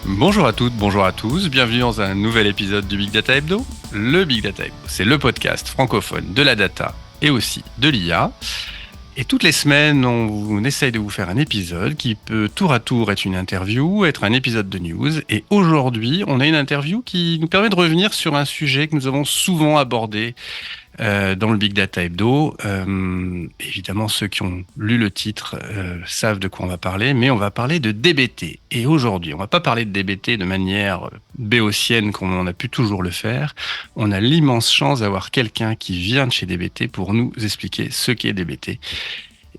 Bonjour à toutes, bonjour à tous, bienvenue dans un nouvel épisode du Big Data Hebdo. Le Big Data Hebdo, c'est le podcast francophone de la data et aussi de l'IA. Et toutes les semaines, on essaye de vous faire un épisode qui peut tour à tour être une interview, être un épisode de news. Et aujourd'hui, on a une interview qui nous permet de revenir sur un sujet que nous avons souvent abordé dans le Big Data Hebdo. Évidemment, ceux qui ont lu le titre savent de quoi on va parler, mais on va parler de DBT. Et aujourd'hui, on va pas parler de DBT de manière béotienne comme on a pu toujours le faire. On a l'immense chance d'avoir quelqu'un qui vient de chez DBT pour nous expliquer ce qu'est DBT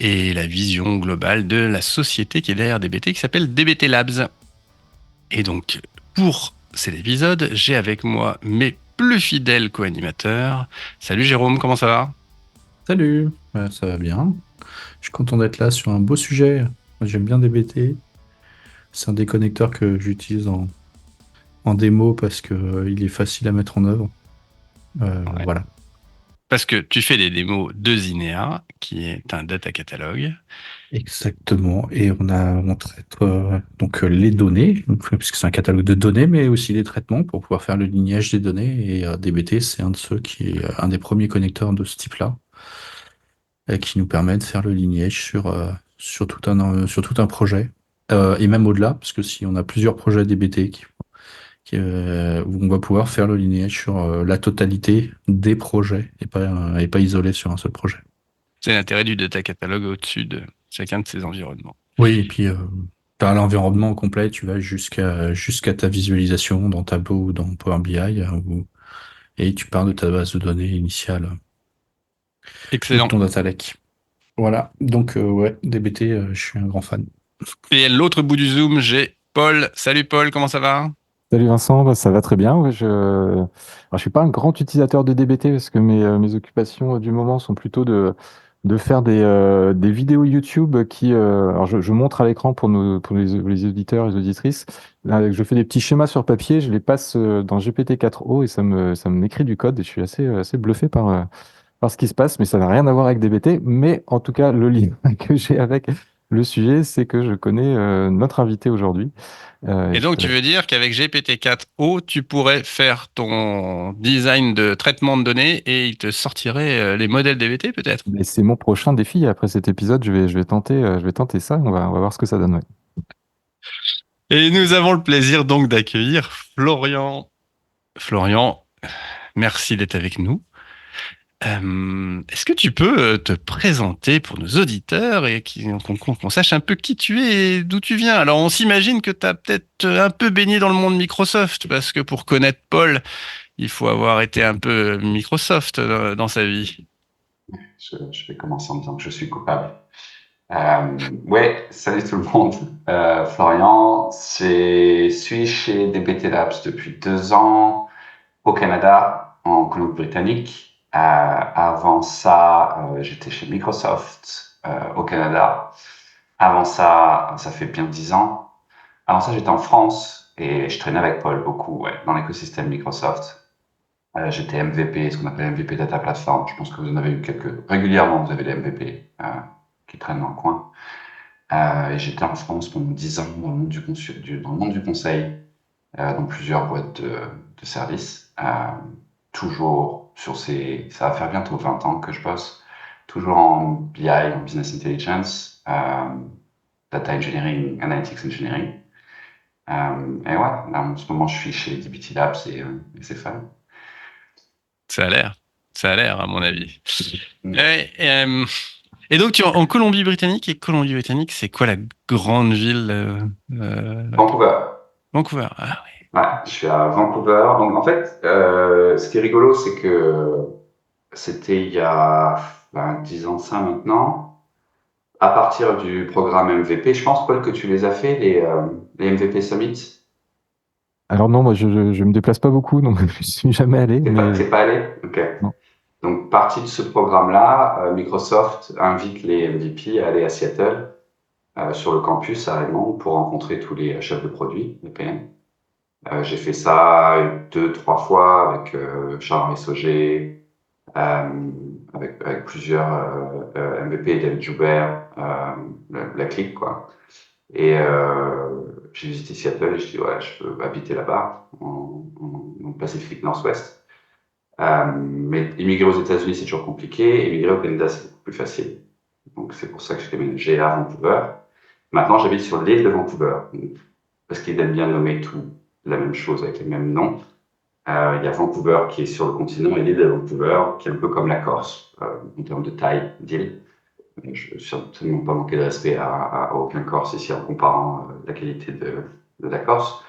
et la vision globale de la société qui est derrière DBT, qui s'appelle DBT Labs. Et donc, pour cet épisode, j'ai avec moi mes plus fidèles co-animateurs. Salut Jérôme, comment ça va? Salut, ça va bien. Je suis content d'être là sur un beau sujet. Moi, j'aime bien DBT. C'est un des connecteurs que j'utilise en démo parce que, il est facile à mettre en œuvre. Ouais. Voilà. Parce que tu fais des démos de Zinea, qui est un data catalogue. Exactement. Et on traite donc les données, donc, puisque c'est un catalogue de données, mais aussi les traitements pour pouvoir faire le lignage des données. Et DBT, c'est un de ceux qui est un des premiers connecteurs de ce type-là, qui nous permet de faire le lignage sur tout un projet. Et même au-delà, parce que si on a plusieurs projets DBT où on va pouvoir faire le lignage sur la totalité des projets et pas isolé sur un seul projet. C'est l'intérêt du data catalogue au-dessus de chacun de ces environnements. Oui, et puis dans l'environnement complet, tu vas jusqu'à ta visualisation dans Tableau ou dans Power BI, et tu pars de ta base de données initiale ou de Excellent. ton data lake. Voilà, donc ouais, DBT, je suis un grand fan. Et à l'autre bout du Zoom, j'ai Paul. Salut Paul, comment ça va? Salut Vincent, bah, ça va très bien. Ouais, je suis pas un grand utilisateur de DBT parce que mes occupations du moment sont plutôt de faire des vidéos YouTube alors je montre à l'écran pour les auditeurs et les auditrices. Là, je fais des petits schémas sur papier, je les passe dans GPT-4o et ça m'écrit du code et je suis assez bluffé par ce qui se passe, mais ça n'a rien à voir avec DBT. Mais en tout cas, le lien que j'ai avec le sujet, c'est que je connais notre invité aujourd'hui. Et Et je donc, te tu laisse. veux dire qu'avec GPT-4o, tu pourrais faire ton design de traitement de données et il te sortirait les modèles DBT peut-être? Mais c'est mon prochain défi. Après cet épisode, je vais tenter ça. On va voir ce que ça donne. Ouais. Et nous avons le plaisir donc d'accueillir Florian. Florian, merci d'être avec nous. Est-ce que tu peux te présenter pour nos auditeurs et qu'on sache un peu qui tu es et d'où tu viens? Alors, on s'imagine que tu as peut-être un peu baigné dans le monde Microsoft, parce que pour connaître Paul, il faut avoir été un peu Microsoft dans sa vie. Je vais commencer en disant que je suis coupable. Ouais, salut tout le monde. Florian, suis chez DBT Labs depuis 2 ans au Canada, en Colombie-Britannique. Avant ça, j'étais chez Microsoft au Canada. Avant ça, ça fait bien 10 ans. Avant ça, j'étais en France et je traînais avec Paul beaucoup, ouais, dans l'écosystème Microsoft. J'étais MVP, ce qu'on appelle MVP Data Platform. Je pense que vous en avez eu quelques. Régulièrement, vous avez des MVP qui traînent dans le coin. Et j'étais en France pendant 10 ans dans le monde dans le monde du conseil, dans plusieurs boîtes de services. Toujours sur ça va faire bientôt 20 ans que je bosse. Toujours en BI, en Business Intelligence, Data Engineering, Analytics Engineering. Et ouais, là, en ce moment, je suis chez DBT Labs et c'est fun. Ça a l'air. Ça a l'air, à mon avis. Mm. Et donc, tu es en Colombie-Britannique. Et Colombie-Britannique, c'est quoi la grande ville Vancouver. Vancouver. Ah oui. Ouais, je suis à Vancouver. Donc en fait, ce qui est rigolo, c'est que c'était il y a 10 ans de ça maintenant. À partir du programme MVP, je pense, Paul, que tu les as fait, les MVP Summits. Alors non, moi je me déplace pas beaucoup, donc je suis jamais allé. T'es pas allé? Ok. Non. Donc, partie de ce programme-là, Microsoft invite les MVP à aller à Seattle, sur le campus à Redmond, pour rencontrer tous les chefs de produits, les PM. J'ai fait ça 2, 3 fois avec Charles Sauger, avec plusieurs MVP, David Joubert, la clique, quoi. Et j'ai visité Seattle et je dis ouais, je peux habiter là-bas, en Pacifique Nord-Ouest. Mais immigrer aux États-Unis, c'est toujours compliqué. Immigrer au Canada, c'est beaucoup plus facile. Donc, c'est pour ça que j'ai déménagé à Vancouver. Maintenant, j'habite sur l'île de Vancouver. Parce qu'ils aiment bien nommer tout la même chose avec les mêmes noms. Il y a Vancouver qui est sur le continent et l'île de Vancouver qui est un peu comme la Corse en termes de taille d'île. Je ne suis absolument pas manqué de respect à aucun Corse ici en comparant la qualité de la Corse.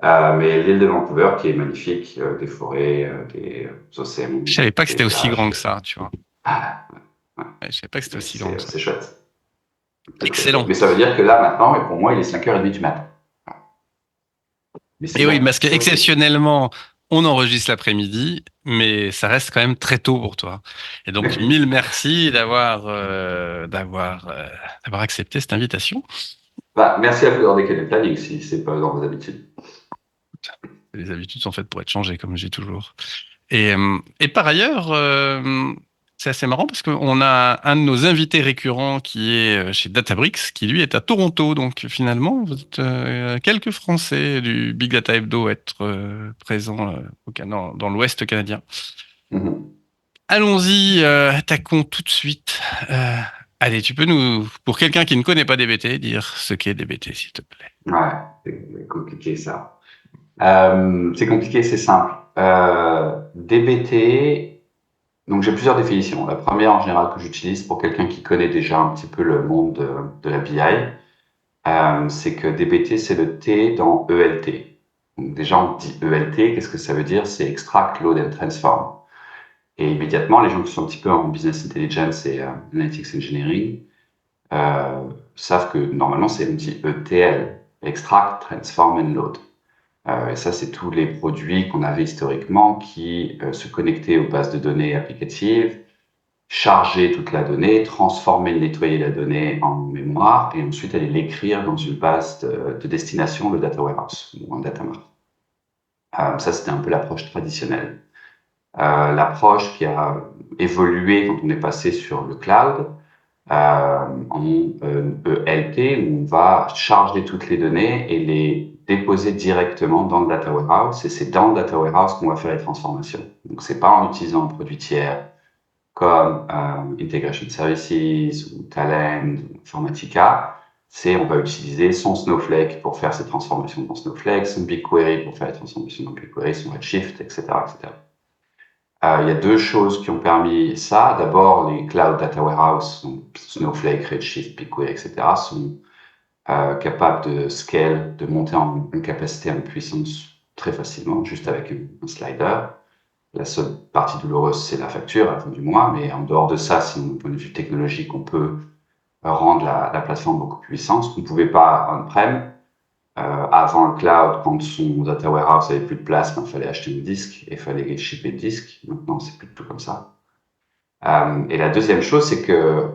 Mais l'île de Vancouver qui est magnifique, des forêts, des océans, Je savais pas que des c'était aussi grand plages. que ça, tu vois. Ah, ouais, Ouais, je savais pas que c'était aussi grand que ça. c'est chouette. C'est très chouette. Excellent. Mais ça veut dire que là, maintenant, et pour moi, il est 5h30 du matin. Mais c'est Et oui, bon, parce que c'est OK. exceptionnellement, on enregistre l'après-midi, mais ça reste quand même très tôt pour toi. Et donc, mille merci d'avoir accepté cette invitation. Bah, merci à vous d'avoir décalé le planning si c'est pas dans vos habitudes. Les habitudes sont faites pour être changées, comme je dis toujours. Et par ailleurs, c'est assez marrant parce qu'on a un de nos invités récurrents qui est chez Databricks, qui lui est à Toronto. Donc finalement, vous êtes quelques Français du Big Data Hebdo à être présents dans l'Ouest canadien. Mhm. Allons-y, attaquons tout de suite. Allez, tu peux nous, pour quelqu'un qui ne connaît pas DBT, dire ce qu'est DBT, s'il te plaît. Ouais, c'est compliqué ça. C'est compliqué, c'est simple. DBT, donc j'ai plusieurs définitions. La première en général que j'utilise pour quelqu'un qui connaît déjà un petit peu le monde de la BI, c'est que DBT c'est le T dans ELT. Donc déjà on dit ELT, qu'est-ce que ça veut dire? C'est Extract, Load and Transform. Et immédiatement, les gens qui sont un petit peu en business intelligence et analytics engineering savent que normalement c'est on dit ETL, Extract, Transform and Load. Et ça, c'est tous les produits qu'on avait historiquement qui se connectaient aux bases de données applicatives, charger toute la donnée, transformer, nettoyer la donnée en mémoire et ensuite aller l'écrire dans une base de destination, le data warehouse ou un data mart. Ça, c'était un peu l'approche traditionnelle. L'approche qui a évolué quand on est passé sur le cloud en ELT, où on va charger toutes les données et les déposer directement dans le data warehouse, et c'est dans le data warehouse qu'on va faire les transformations. Donc c'est pas en utilisant un produit tiers comme Integration Services ou Talend ou Informatica, c'est on va utiliser son Snowflake pour faire ses transformations dans Snowflake, son BigQuery pour faire les transformations dans BigQuery, son Redshift, etc., etc. Il y a deux choses qui ont permis ça. D'abord, les cloud data warehouse, donc Snowflake, Redshift, BigQuery, etc., sont capables de scale, de monter en capacité, en puissance très facilement, juste avec un slider. La seule partie douloureuse, c'est la facture à la fin du mois, mais en dehors de ça, sinon, d'un point de vue technologique, on peut rendre la plateforme beaucoup plus puissante, ce qu'on ne pouvait pas on-prem. Avant le cloud, quand son data warehouse avait plus de place, il fallait acheter un disque et il fallait shipper le disque. Maintenant, c'est plus du tout comme ça. Et la deuxième chose, c'est que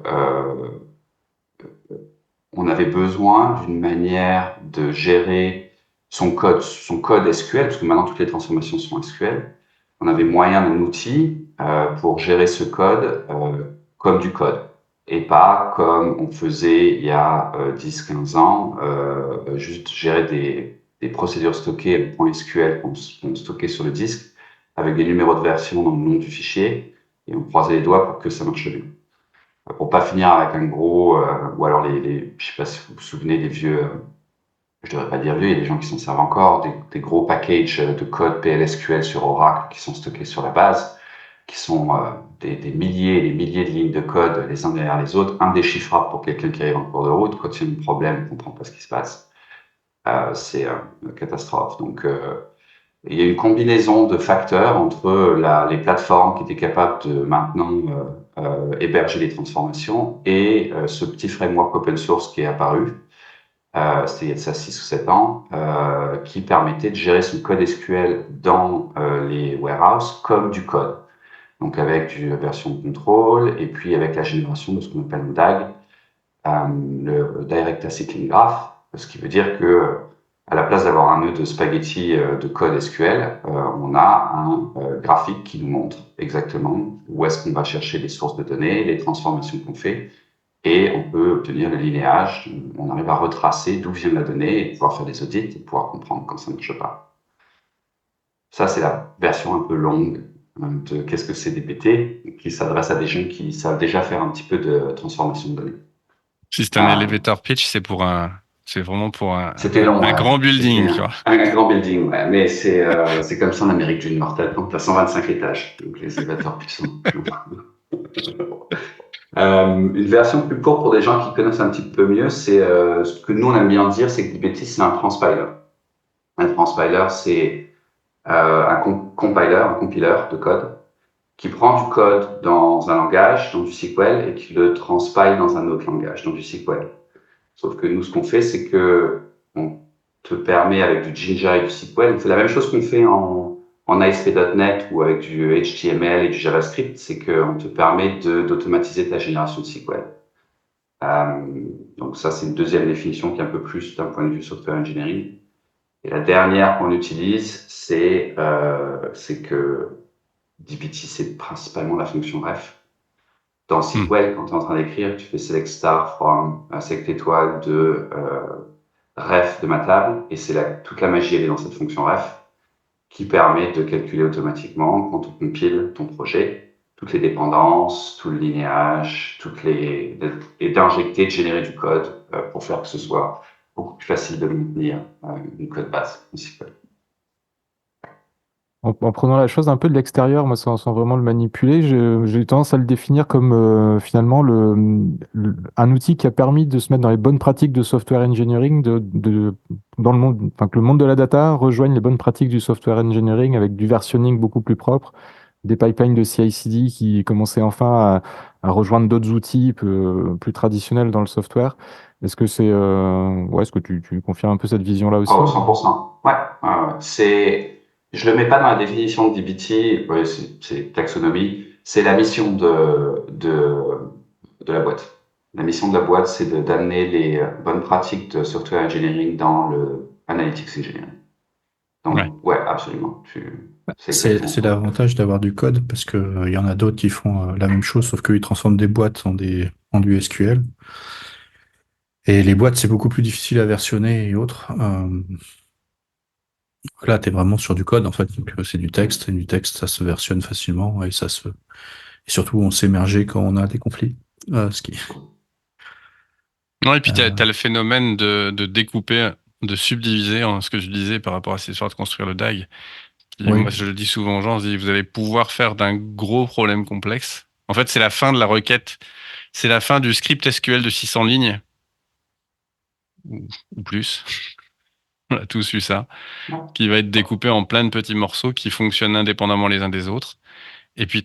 on avait besoin d'une manière de gérer son code SQL, parce que maintenant toutes les transformations sont SQL. On avait moyen d'un outil pour gérer ce code comme du code, et pas comme on faisait il y a 10-15 ans, juste gérer des procédures stockées en .SQL qu'on stockait sur le disque, avec des numéros de version dans le nom du fichier, et on croisait les doigts pour que ça marche bien. Pour pas finir avec un gros, ou alors je sais pas si vous vous souvenez des vieux, je devrais pas dire vieux, il y a des gens qui s'en servent encore, des gros packages de code PLSQL sur Oracle qui sont stockés sur la base, qui sont des milliers et des milliers de lignes de code les uns derrière les autres, indéchiffrables pour quelqu'un qui arrive en cours de route. Quand il y a un problème, on comprend pas ce qui se passe. C'est une catastrophe. Donc, il y a une combinaison de facteurs entre les plateformes qui étaient capables de maintenant héberger les transformations et ce petit framework open source qui est apparu, c'était il y a de ça 6 ou 7 ans, qui permettait de gérer son code SQL dans les warehouses comme du code. Donc avec une version de contrôle et puis avec la génération de ce qu'on appelle un DAG, le Direct Acyclic Graph, ce qui veut dire que à la place d'avoir un nœud de spaghetti de code SQL, on a un graphique qui nous montre exactement où est-ce qu'on va chercher les sources de données, les transformations qu'on fait, et on peut obtenir le linéage. On arrive à retracer d'où vient la donnée et pouvoir faire des audits et pouvoir comprendre quand ça ne marche pas. Ça, c'est la version un peu longue de qu'est-ce que c'est DBT, qui s'adresse à des gens qui savent déjà faire un petit peu de transformation de données. Si c'est un elevator pitch, c'est vraiment pour C'était long, un ouais. grand building, C'était tu vois. un grand building, ouais. Mais c'est comme ça en Amérique du Nord. T'as 125 étages, donc les élévateurs puissants. Une version plus courte pour des gens qui connaissent un petit peu mieux, c'est ce que nous on aime bien dire, c'est que DBT c'est un transpiler. Un transpiler, c'est un compiler de code qui prend du code dans un langage, dans du SQL, et qui le transpile dans un autre langage, dans du SQL. Sauf que nous, ce qu'on fait, c'est que on te permet avec du Jinja et du SQL, on fait la même chose qu'on fait en ASP.NET ou avec du HTML et du JavaScript, c'est qu'on te permet d'automatiser ta génération de SQL. Donc ça, c'est une deuxième définition qui est un peu plus d'un point de vue software engineering. Et la dernière qu'on utilise, c'est que DBT, c'est principalement la fonction ref. Dans SQL, quand tu es en train d'écrire, tu fais select star from select étoile de ref de ma table, et c'est toute la magie, elle est dans cette fonction ref, qui permet de calculer automatiquement, quand on compile ton projet, toutes les dépendances, tout le linéage, et d'injecter, de générer du code pour faire que ce soit beaucoup plus facile de maintenir une code base en SQL. En prenant la chose un peu de l'extérieur, moi, sans vraiment le manipuler, j'ai tendance à le définir comme finalement un outil qui a permis de se mettre dans les bonnes pratiques de software engineering, dans le monde, enfin, que le monde de la data rejoigne les bonnes pratiques du software engineering avec du versionning beaucoup plus propre, des pipelines de CI/CD qui commençaient enfin à rejoindre d'autres outils plus traditionnels dans le software. Est-ce que est-ce que tu confirmes un peu cette vision-là aussi? Oh, 100%. Ouais. Je le mets pas dans la définition de DBT, ouais, c'est taxonomie. C'est la mission de la boîte. La mission de la boîte, c'est d'amener les bonnes pratiques de software engineering dans le analytics engineering. Donc, ouais, absolument. C'est exactement C'est ça. l'avantage d'avoir du code parce que il y en a d'autres qui font la même chose, sauf qu'ils transforment des boîtes en du SQL. Et les boîtes, c'est beaucoup plus difficile à versionner et autres. Là, tu es vraiment sur du code, en fait. Donc, c'est du texte, et du texte, ça se versionne facilement et et surtout, on s'émerge quand on a des conflits. Ce qui... Non, et puis t'as le phénomène de découper, de subdiviser, ce que je disais par rapport à cette histoire de construire le DAG. Oui. Moi, je le dis souvent aux gens, je dis, vous allez pouvoir faire d'un gros problème complexe. En fait, c'est la fin de la requête. C'est la fin du script SQL de 600 lignes, ou plus. On a tous eu ça, qui va être découpé en plein de petits morceaux qui fonctionnent indépendamment les uns des autres. Et puis,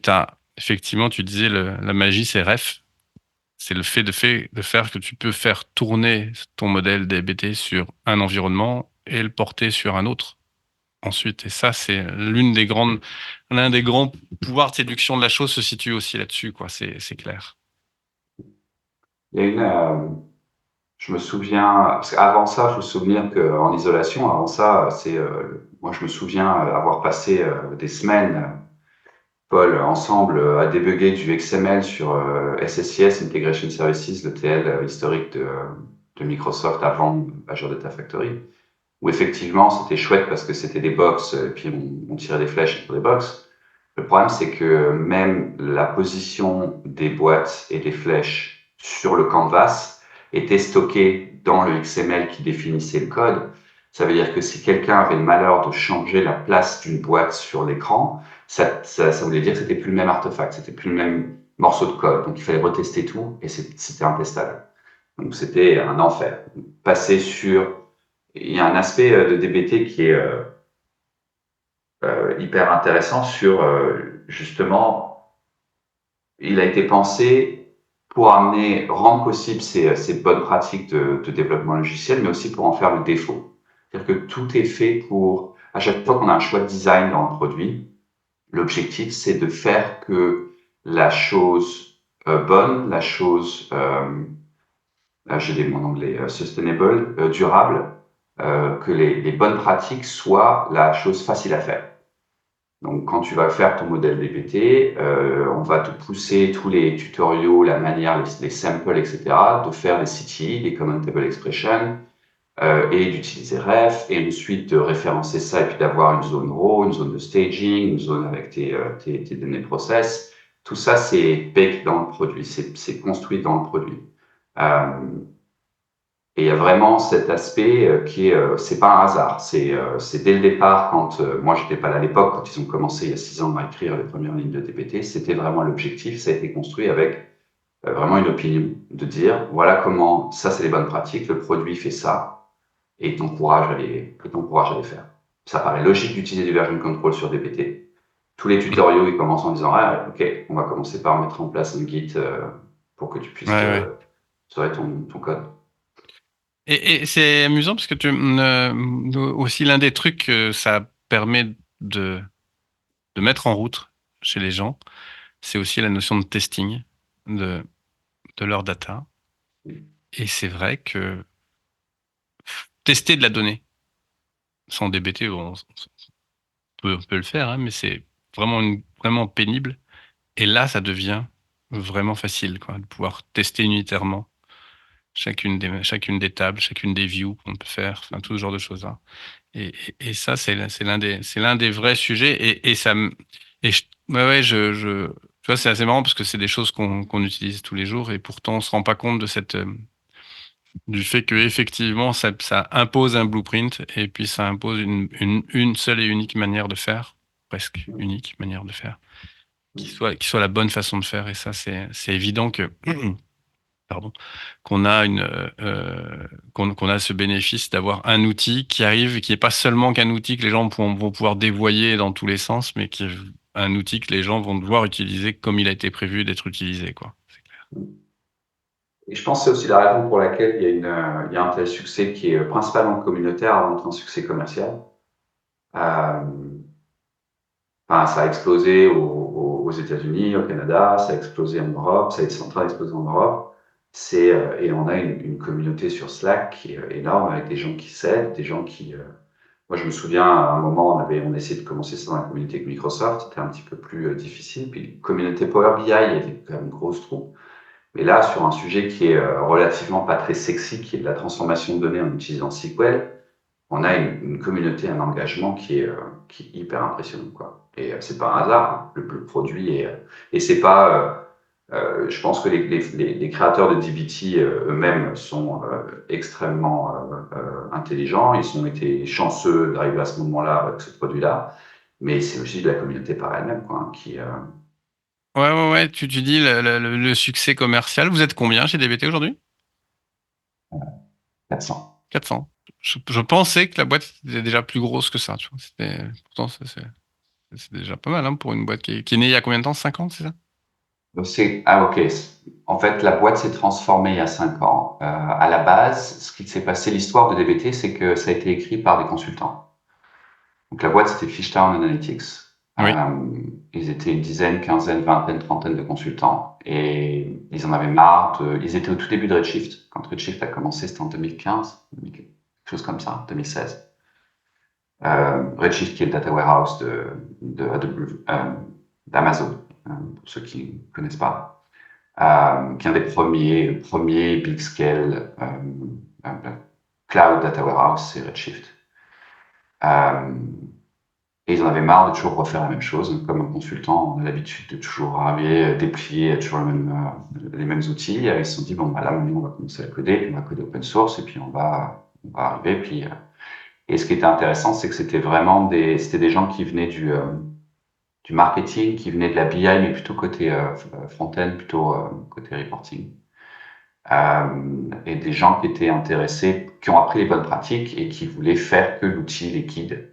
effectivement, tu disais, la magie, c'est ref. C'est le fait de faire que tu peux faire tourner ton modèle DBT sur un environnement et le porter sur un autre ensuite. Et ça, c'est l'un des grands pouvoirs de séduction de la chose se situe aussi là-dessus, quoi. C'est clair. Il y a je me souviens, parce qu'avant ça, il faut se souvenir qu'en isolation, avant ça, moi je me souviens avoir passé des semaines, Paul, ensemble, à débugger du XML sur SSIS, Integration Services, le TL historique de Microsoft avant Azure Data Factory, où effectivement c'était chouette parce que c'était des box, et puis on tirait des flèches pour des box. Le problème, c'est que même la position des boîtes et des flèches sur le canvas était stockée dans le XML qui définissait le code. Ça veut dire que si quelqu'un avait le malheur de changer la place d'une boîte sur l'écran, ça voulait dire que c'était plus le même artefact, c'était plus le même morceau de code. Donc il fallait retester tout et c'était intestable. Donc c'était un enfer. Il y a un aspect de DBT qui est hyper intéressant sur justement, il a été pensé pour rendre possible ces bonnes pratiques de développement logiciel, mais aussi pour en faire le défaut. C'est-à-dire que tout est fait à chaque fois qu'on a un choix de design dans le produit, l'objectif c'est de faire que la chose bonne, la chose, là j'ai des mots en anglais, sustainable, durable, que les bonnes pratiques soient la chose facile à faire. Donc, quand tu vas faire ton modèle DBT, on va te pousser tous les tutoriaux, la manière, les samples, etc., de faire des CTE, des Common Table Expression, et d'utiliser Ref, et ensuite de référencer ça, et puis d'avoir une zone raw, une zone de staging, une zone avec tes données process. Tout ça, c'est baked dans le produit, c'est construit dans le produit. Et il y a vraiment cet aspect qui est, c'est pas un hasard, c'est dès le départ, quand moi j'étais pas là à l'époque, quand ils ont commencé il y a 6 ans à écrire les premières lignes de DBT, c'était vraiment l'objectif, ça a été construit avec vraiment une opinion, de dire voilà comment, ça c'est les bonnes pratiques, le produit fait ça, et t'encourage à les faire. Ça paraît logique d'utiliser du version control sur DBT. Tous les tutoriaux, ils commencent en disant ah, ok, on va commencer par mettre en place un Git pour que tu puisses Ouais. sauver ton code. Et c'est amusant parce que aussi l'un des trucs que ça permet de mettre en route chez les gens, c'est aussi la notion de testing de leur data. Et c'est vrai que tester de la donnée sans DBT, on peut le faire, hein, mais c'est vraiment pénible. Et là, ça devient vraiment facile, quoi, de pouvoir tester unitairement chacune des tables, chacune des views qu'on peut faire, enfin tout ce genre de choses-là. Et ça, c'est l'un des vrais sujets. Et ça me, et ouais, tu vois, c'est assez marrant parce que c'est des choses qu'on utilise tous les jours et pourtant on se rend pas compte de du fait que effectivement ça impose un blueprint et puis ça impose une seule et unique manière de faire, presque unique manière de faire, qui soit la bonne façon de faire. Et ça, c'est évident que pardon, qu'on a qu'on a ce bénéfice d'avoir un outil qui arrive et qui est pas seulement qu'un outil que les gens vont pouvoir dévoyer dans tous les sens, mais qui est un outil que les gens vont devoir utiliser comme il a été prévu d'être utilisé, quoi. C'est clair. Et je pense que c'est aussi la raison pour laquelle il y a un tel succès qui est principalement communautaire avant d'être un succès commercial. Euh, Enfin, ça a explosé aux États-Unis, au Canada, ça a explosé en Europe, ça est en train d'exploser en Europe. Et on a une communauté sur Slack qui est énorme avec des gens qui s'aident, des gens qui. Moi, je me souviens, à un moment, on a essayé de commencer ça dans la communauté avec Microsoft, c'était un petit peu plus difficile. Puis, communauté Power BI, il y avait quand même une grosse troupe. Mais là, sur un sujet qui est relativement pas très sexy, qui est de la transformation de données en utilisant SQL, on a une communauté, un engagement qui est hyper impressionnant, quoi. Et c'est pas un hasard, hein. Le produit est, et c'est pas, je pense que les créateurs de DBT eux-mêmes sont extrêmement intelligents. Ils ont été chanceux d'arriver à ce moment-là avec ce produit-là. Mais c'est aussi de la communauté par elle-même, quoi, hein, Ouais. Tu dis le succès commercial. Vous êtes combien chez DBT aujourd'hui? 400. 400. Je pensais que la boîte était déjà plus grosse que ça. Tu vois. Pourtant, c'est déjà pas mal, hein, pour une boîte qui est née il y a combien de temps? 5 ans, c'est ça? Ok. En fait, la boîte s'est transformée il y a 5 ans. À la base, ce qui s'est passé, l'histoire de DBT, c'est que ça a été écrit par des consultants. Donc la boîte, c'était Fishtown Analytics. Oui. Ils étaient une dizaine, quinzaine, vingtaine, trentaine de consultants. Et ils en avaient marre. Ils étaient au tout début de Redshift. Quand Redshift a commencé, c'était en 2015, quelque chose comme ça, 2016. Redshift, qui est le data warehouse d'Amazon, pour ceux qui ne connaissent pas, qui est un des premiers big scale cloud data warehouse, c'est Redshift. Et ils en avaient marre de toujours refaire la même chose. Comme un consultant, on a l'habitude de toujours arriver, déplier toujours les mêmes outils. Et ils se sont dit, bon, bah là, on va commencer à coder, puis on va coder open source, et puis on va arriver. Et ce qui était intéressant, c'est que c'était des gens qui venaient du marketing, qui venaient de la BI, mais plutôt côté front-end, plutôt côté reporting. Et des gens qui étaient intéressés, qui ont appris les bonnes pratiques et qui voulaient faire que l'outil liquide.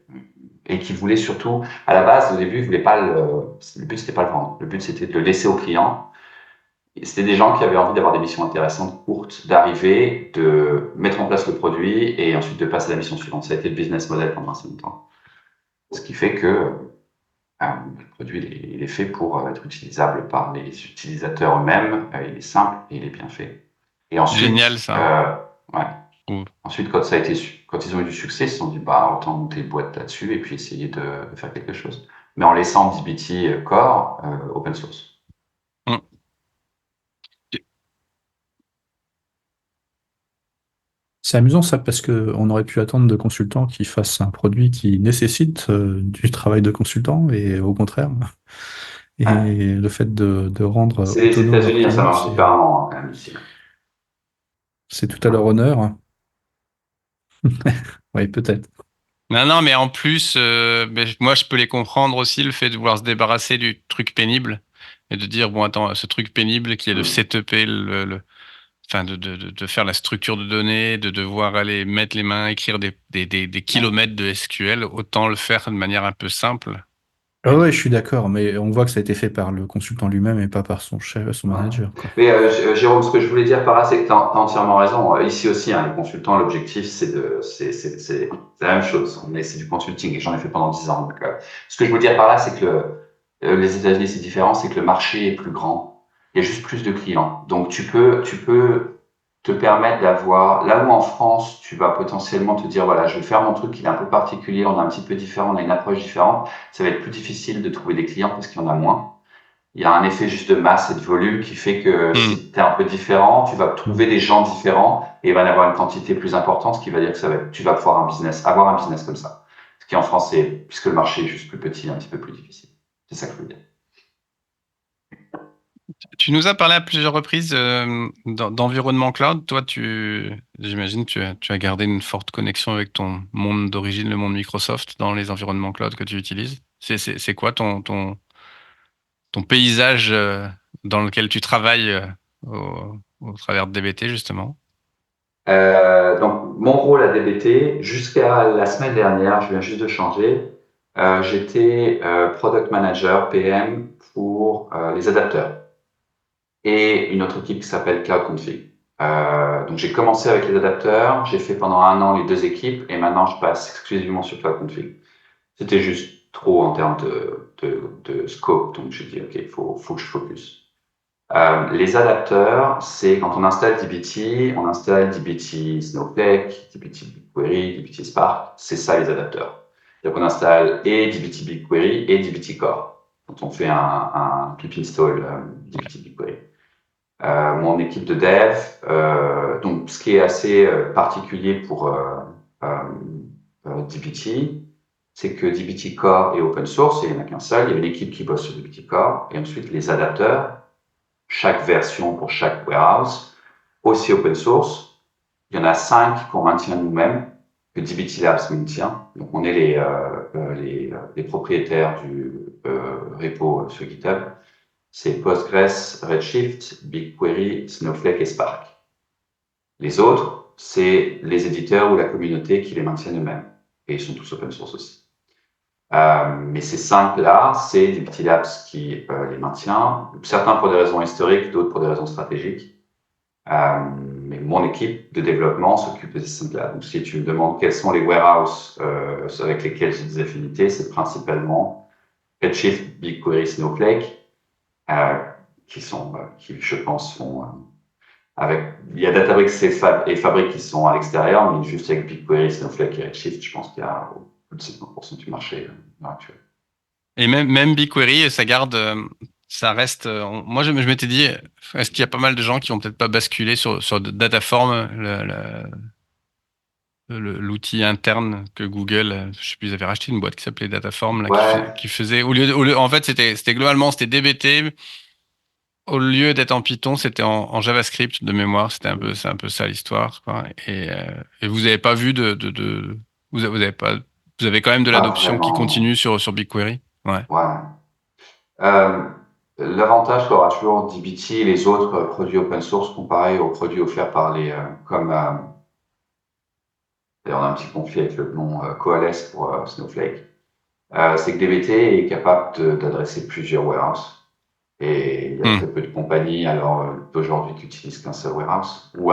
Et qui voulaient surtout, à la base, au début, ils voulaient pas le but c'était pas le vendre. Le but c'était de le laisser au client. Et c'était des gens qui avaient envie d'avoir des missions intéressantes, courtes, d'arriver, de mettre en place le produit et ensuite de passer à la mission suivante. Ça a été le business model pendant assez longtemps. Ce qui fait que le produit, il est fait pour être utilisable par les utilisateurs eux-mêmes. Il est simple et il est bien fait. Et ensuite, Génial, ça. ouais. Ensuite, quand ils ont eu du succès, ils se sont dit, bah, autant monter une boîte là-dessus et puis essayer de faire quelque chose. mais en laissant dbt core open source. Mm. C'est amusant ça parce que on aurait pu attendre de consultants qui fassent un produit qui nécessite du travail de consultant et au contraire. Ouais. Et le fait de rendre C'est les autonome leurs États-Unis, ça clients, marche différemment quand même ici. c'est tout à leur honneur. Oui, peut-être. Non, mais en plus, mais moi, je peux les comprendre aussi, le fait de vouloir se débarrasser du truc pénible et de dire, bon, attends, ce truc pénible qui est de setuper enfin, de faire la structure de données, de devoir aller mettre les mains, écrire des kilomètres de SQL, autant le faire de manière un peu simple. Ah ouais, je suis d'accord, mais on voit que ça a été fait par le consultant lui-même et pas par son chef, son Ouais. manager, quoi. Mais Jérôme, ce que je voulais dire par là, c'est que tu as entièrement raison. Ici aussi, hein, les consultants, l'objectif, c'est la même chose. C'est du consulting et j'en ai fait pendant 10 ans. Donc, ce que je veux dire par là, c'est que les États-Unis, c'est différent, c'est que le marché est plus grand. Il y a juste plus de clients. Donc, tu peux te permettre d'avoir, là où en France, tu vas potentiellement te dire, voilà, je vais faire mon truc qui est un peu particulier, on est un petit peu différent, on a une approche différente. Ça va être plus difficile de trouver des clients parce qu'il y en a moins. Il y a un effet juste de masse et de volume qui fait que Hmm. si tu es un peu différent, tu vas trouver des gens différents et il va y avoir une quantité plus importante, ce qui va dire que tu vas pouvoir avoir un business comme ça. Ce qui en France, puisque le marché est juste plus petit, un petit peu plus difficile. C'est ça que je veux dire. Tu nous as parlé à plusieurs reprises d'environnement cloud. Toi, j'imagine, tu as gardé une forte connexion avec ton monde d'origine, le monde Microsoft, dans les environnements cloud que tu utilises. C'est quoi ton paysage dans lequel tu travailles au travers de DBT, justement? Donc, mon rôle à DBT, jusqu'à la semaine dernière, je viens juste de changer, j'étais Product Manager PM pour les adapteurs et une autre équipe qui s'appelle Cloud Config. Donc, j'ai commencé avec les adapteurs, j'ai fait pendant 1 an les 2 équipes et maintenant je passe exclusivement sur Cloud Config. C'était juste trop en termes de scope, donc j'ai dit, OK, faut que je focus. Les adapteurs, c'est quand on installe dbt, on installe dbt Snowflake, dbt BigQuery, dbt Spark, c'est ça les adapteurs. Donc on installe et dbt BigQuery et dbt Core quand on fait un pip install dbt BigQuery. Mon équipe de dev, donc ce qui est assez particulier pour dbt, c'est que dbt Core est open source, et il n'y en a qu'un seul, il y a une équipe qui bosse sur dbt Core, et ensuite les adapteurs, chaque version pour chaque warehouse, aussi open source. Il y en a 5 qu'on maintient nous-mêmes, que dbt Labs maintient. Donc, on est les propriétaires du repo sur GitHub. C'est Postgres, Redshift, BigQuery, Snowflake et Spark. Les autres, c'est les éditeurs ou la communauté qui les maintiennent eux-mêmes. Et ils sont tous open source aussi. Mais ces 5-là, c'est dbt Labs qui les maintient, certains pour des raisons historiques, d'autres pour des raisons stratégiques. Mais mon équipe de développement s'occupe de ces 5-là. Donc, si tu me demandes quels sont les warehouses avec lesquels j'ai des affinités, c'est principalement Redshift, BigQuery, Snowflake, qui, je pense, il y a Databricks et Fabric qui sont à l'extérieur, mais juste avec BigQuery, Snowflake et Redshift, je pense qu'il y a plus de 50% du marché à l'heure actuelle. Et même BigQuery, ça reste. Moi, je m'étais dit, est-ce qu'il y a pas mal de gens qui ont peut-être pas basculé sur Dataform, l'outil interne que Google, je sais plus, ils avaient racheté une boîte qui s'appelait Dataform, là, Ouais, qui faisait, en fait, c'était globalement, c'était DBT. Au lieu d'être en Python, c'était en JavaScript de mémoire. C'est un peu ça l'histoire, quoi. Et vous avez pas vu vous avez pas, vous avez quand même de pas l'adoption qui vraiment. continue sur BigQuery. Ouais. Ouais. Euh, L'avantage qu'aura toujours dbt et les autres produits open source comparé aux produits offerts par d'ailleurs, on a un petit conflit avec le nom Coalesce pour Snowflake, c'est que dbt est capable d'adresser plusieurs warehouses. Et il y a Hmm. très peu de compagnies d'aujourd'hui qui utilisent qu'un seul warehouse. Ou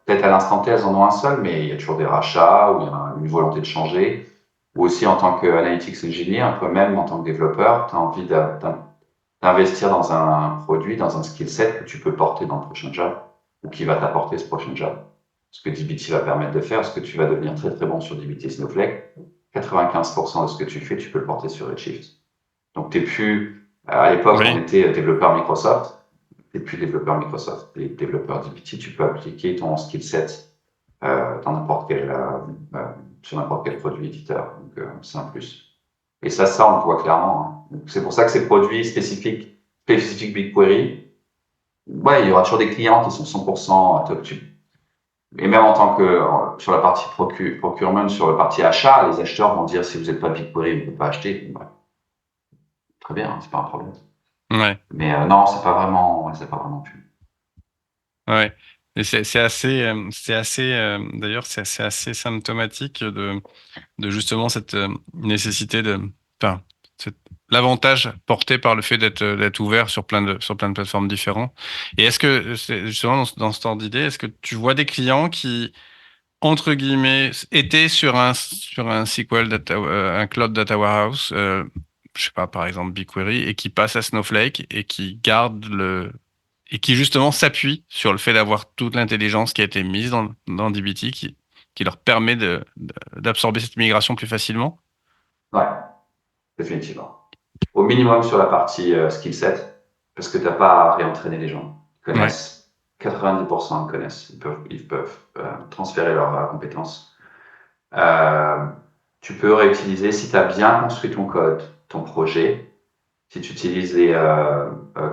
peut-être à l'instant T, elles en ont un seul, mais il y a toujours des rachats ou il y a une volonté de changer. Ou aussi en tant qu'analytics engineer, toi-même en tant que développeur, tu as envie d'investir dans un produit, dans un skill set que tu peux porter dans le prochain job ou qui va t'apporter ce prochain job. Ce que dbt va permettre de faire, ce que tu vas devenir très très bon sur dbt Snowflake, 95% de ce que tu fais, tu peux le porter sur Redshift. Donc, t'es plus, à l'époque, Oui. on était développeur Microsoft. T'es plus développeur Microsoft. T'es développeur DBT. Tu peux appliquer ton skill set, dans sur n'importe quel produit éditeur. Donc, c'est un plus. Et ça, on le voit clairement, hein. Donc, c'est pour ça que ces produits spécifiques BigQuery, ouais, il y aura toujours des clients qui sont 100% top. Et même en tant que, sur la partie procurement, sur la partie achat, les acheteurs vont dire si vous n'êtes pas BigQuery, vous ne pouvez pas acheter. Ouais, très bien, hein, c'est pas un problème. Ouais. Mais non, c'est pas vraiment plus. Ouais. Et d'ailleurs, c'est assez symptomatique de justement cette nécessité enfin, l'avantage porté par le fait d'être ouvert sur plein de plateformes différentes. Et est-ce que, justement, dans ce ordre d'idée, est-ce que tu vois des clients qui, entre guillemets, étaient sur un SQL un Cloud Data Warehouse, je sais pas, par exemple BigQuery, et qui passent à Snowflake et qui gardent et qui justement s'appuient sur le fait d'avoir toute l'intelligence qui a été mise dans dbt qui leur permet d'absorber cette migration plus facilement? Ouais, définitivement. Au minimum sur la partie skill set, parce que tu n'as pas à réentraîner les gens. Ils Ouais. connaissent, 90% ils connaissent, ils peuvent transférer leurs compétences. Tu peux réutiliser, si tu as bien construit ton code, ton projet, si tu utilises les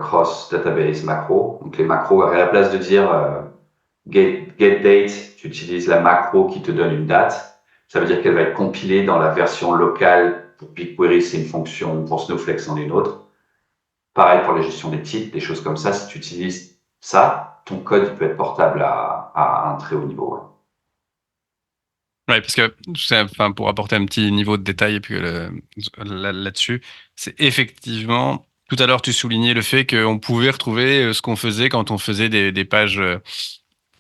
cross database macro, donc les macros, à la place de dire get date, tu utilises la macro qui te donne une date. Ça veut dire qu'elle va être compilée dans la version locale. Pour BigQuery, c'est une fonction, pour Snowflake, c'en est une autre. Pareil pour la gestion des titres, des choses comme ça. Si tu utilises ça, ton code il peut être portable à un très haut niveau. Ouais. Ouais, parce que enfin, pour apporter un petit niveau de détail et puis là-dessus, c'est effectivement, tout à l'heure tu soulignais le fait qu'on pouvait retrouver ce qu'on faisait quand on faisait des pages,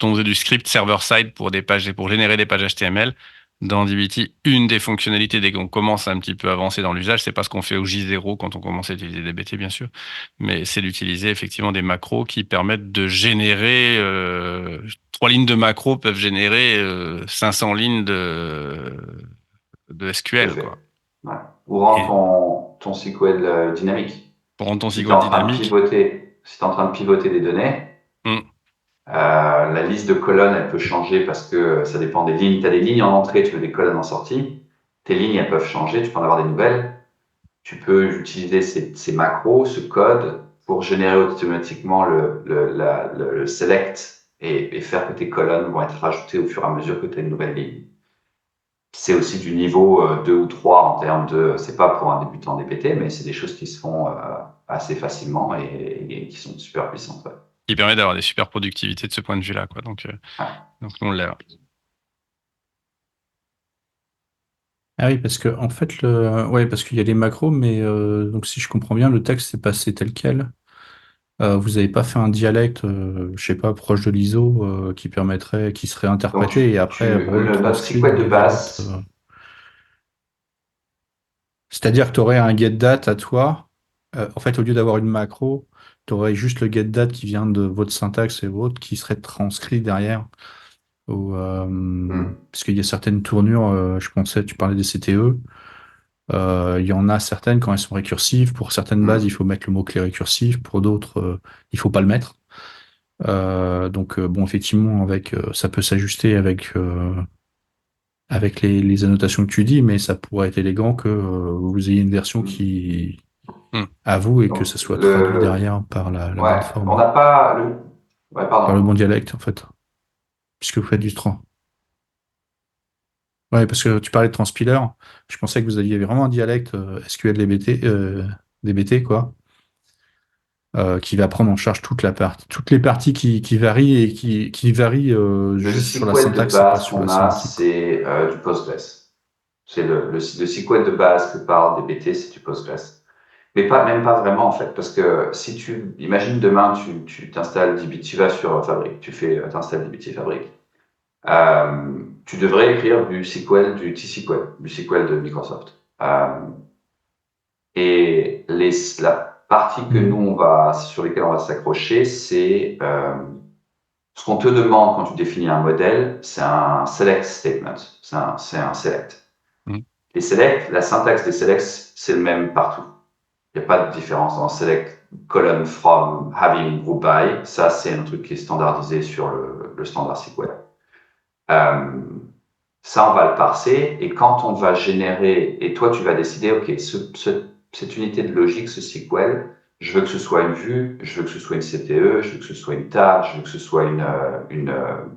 quand on faisait du script server-side pour des pages et pour générer des pages HTML. Dans dbt, une des fonctionnalités dès qu'on commence à un petit peu avancer dans l'usage, c'est pas ce qu'on fait au J0 quand on commence à utiliser dbt bien sûr, mais c'est d'utiliser effectivement des macros qui permettent de générer 3 lignes de macro peuvent générer 500 lignes de Tout à SQL, quoi. fait. Ouais. Ou rendre Et ton SQL dynamique. pour rendre ton Si tu es SQL en train de dynamique, pivoter, si tu es en train de pivoter des données, hmm, la liste de colonnes, elle peut changer parce que ça dépend des lignes. Tu as des lignes en entrée, tu veux des colonnes en sortie. Tes lignes, elles peuvent changer, tu peux en avoir des nouvelles. Tu peux utiliser ces macros, ce code, pour générer automatiquement le select et faire que tes colonnes vont être rajoutées au fur et à mesure que tu as une nouvelle ligne. C'est aussi du niveau 2 ou 3 en termes de, c'est pas pour un débutant DBT, mais c'est des choses qui se font assez facilement et qui sont super puissantes. Ouais. qui permet d'avoir des super productivités de ce point de vue-là, quoi. Donc nous, on l'a. Ah oui, parce que en fait, ouais, parce qu'il y a les macros, mais donc si je comprends bien, le texte s'est passé tel quel. Vous n'avez pas fait un dialecte, je sais pas, proche de l'ISO, qui serait Donc, interprété et après notre retranscrit SQL dans de le dialecte. base, C'est-à-dire que tu aurais un getDate à toi. En fait, au lieu d'avoir une macro, tu aurais juste le getDate qui vient de votre syntaxe et votre qui serait transcrit derrière. Parce qu'il y a certaines tournures, je pensais, tu parlais des CTE. Il y en a certaines quand elles sont récursives. Pour certaines bases, il faut mettre le mot-clé récursif. Pour d'autres, il faut pas le mettre. Donc, bon, effectivement, ça peut s'ajuster avec les annotations que tu dis, mais ça pourrait être élégant que vous ayez une version qui Hmm. à vous et que donc ça soit traduit derrière par la ouais, bonne on forme, n'a pas ouais, par le pardon. bon dialecte, en fait, puisque vous faites du trans. Ouais, parce que tu parlais de transpiler, je pensais que vous aviez vraiment un dialecte SQL DBT, quoi, qui va prendre en charge toutes les parties qui varient et qui varient Le juste sur la SQL de syntaxe et pas base sur qu'on la a, sémantique, quoi. c'est du Postgres. C'est le SQL de base que parle DBT, c'est du Postgres. Mais même pas vraiment en fait, parce que si tu imagines demain, tu t'installes DB, tu vas sur Fabric, t'installes DBT Fabric. Tu devrais écrire du SQL, du T-SQL, du SQL de Microsoft. Et la partie que nous sur lesquelles on va s'accrocher, c'est ce qu'on te demande quand tu définis un modèle, c'est un select statement. C'est un select. Hmm. Les selects, la syntaxe des selects, c'est le même partout. Il n'y a pas de différence dans select column from having group by. Ça, c'est un truc qui est standardisé sur le standard SQL. Ça, on va le parser. Et quand on va générer, et toi, tu vas décider, OK, cette unité de logique, ce SQL, je veux que ce soit une vue, je veux que ce soit une CTE, je veux que ce soit une table, je veux que ce soit une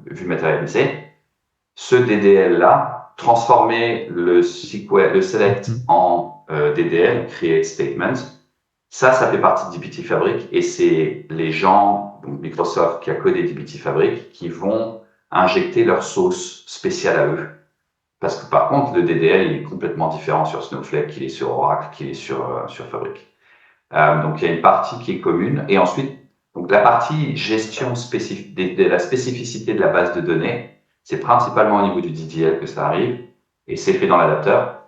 vue matérialisée. Ce DDL-là, transformer le SQL, le select en DDL, create statement, ça fait partie de dbt Fabric et c'est les gens, donc Microsoft qui a codé dbt Fabric, qui vont injecter leur sauce spéciale à eux. Parce que par contre, le DDL, il est complètement différent sur Snowflake qu'il est sur Oracle, qu'il est sur Fabric. Donc, il y a une partie qui est commune. Et ensuite, donc, la partie gestion de la spécificité de la base de données, c'est principalement au niveau du DDL que ça arrive. Et c'est fait dans l'adapteur.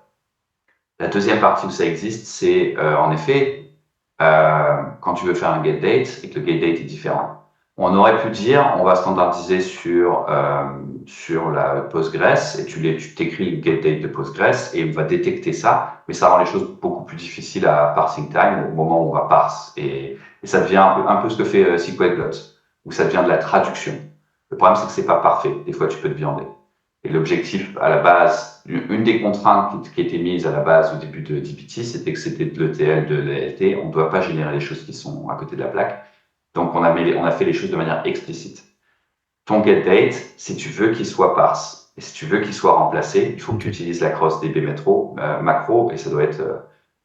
La deuxième partie où ça existe, c'est en effet, quand tu veux faire un get date et que le get date est différent. On aurait pu dire, on va standardiser sur la Postgres et tu t'écris le get date de Postgres et il va détecter ça, mais ça rend les choses beaucoup plus difficiles à parsing time au moment où on va parse et ça devient un peu ce que fait SQLGlots, où ça devient de la traduction. Le problème, c'est que c'est pas parfait. Des fois, tu peux te viander. Et l'objectif à la base, une des contraintes qui était mise à la base au début de dbt, c'était que c'était de l'ETL, de l'ELT. On ne doit pas générer les choses qui sont à côté de la plaque. Donc, on a fait les choses de manière explicite. Ton getDate, si tu veux qu'il soit parse et si tu veux qu'il soit remplacé, il faut que tu utilises la cross DB macro et ça doit être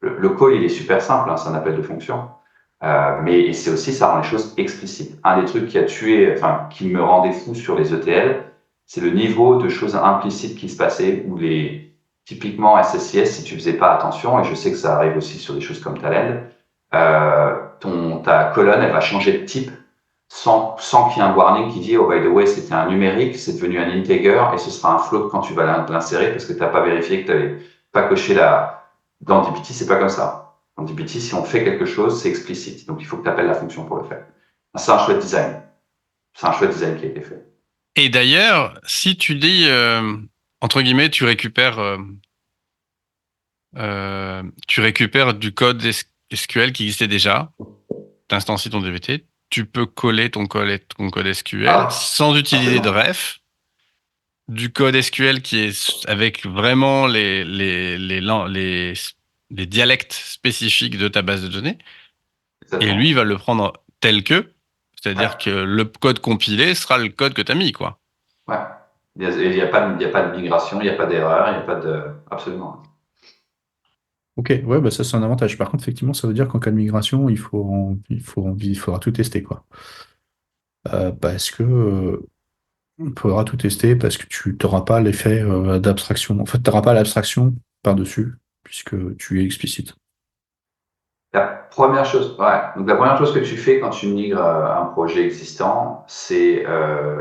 le call, il est super simple, hein, c'est un appel de fonction. Mais c'est aussi, ça rend les choses explicites. Un des trucs qui me rendait fou sur les ETL, c'est le niveau de choses implicites qui se passaient où typiquement SSIS, si tu faisais pas attention, et je sais que ça arrive aussi sur des choses comme Talend, ta colonne, elle va changer de type sans qu'il y ait un warning qui dit, oh, by the way, c'était un numérique, c'est devenu un integer et ce sera un float quand tu vas l'insérer parce que tu n'as pas vérifié que tu n'avais pas coché dans dbt, c'est pas comme ça. Dans dbt, si on fait quelque chose, c'est explicite. Donc, il faut que tu appelles la fonction pour le faire. C'est un chouette design. C'est un chouette design qui a été fait. Et d'ailleurs, si tu dis, entre guillemets, tu récupères du code SQL qui existait déjà, tu instancies ton dbt, tu peux coller ton code SQL sans utiliser de ref, du code SQL qui est avec vraiment les dialectes spécifiques de ta base de données. Exactement. Et lui, il va le prendre tel que, c'est-à-dire que le code compilé sera le code que tu as mis, quoi. Ouais. Il n'y a pas de migration, il n'y a pas d'erreur, il n'y a pas de... Absolument. Ok, ouais, bah ça c'est un avantage. Par contre, effectivement, ça veut dire qu'en cas de migration, il faudra tout tester, quoi. Parce que il faudra tout tester parce que tu n'auras pas l'effet d'abstraction. En fait, tu n'auras pas l'abstraction par-dessus, puisque tu es explicite. La première chose que tu fais quand tu migres un projet existant, c'est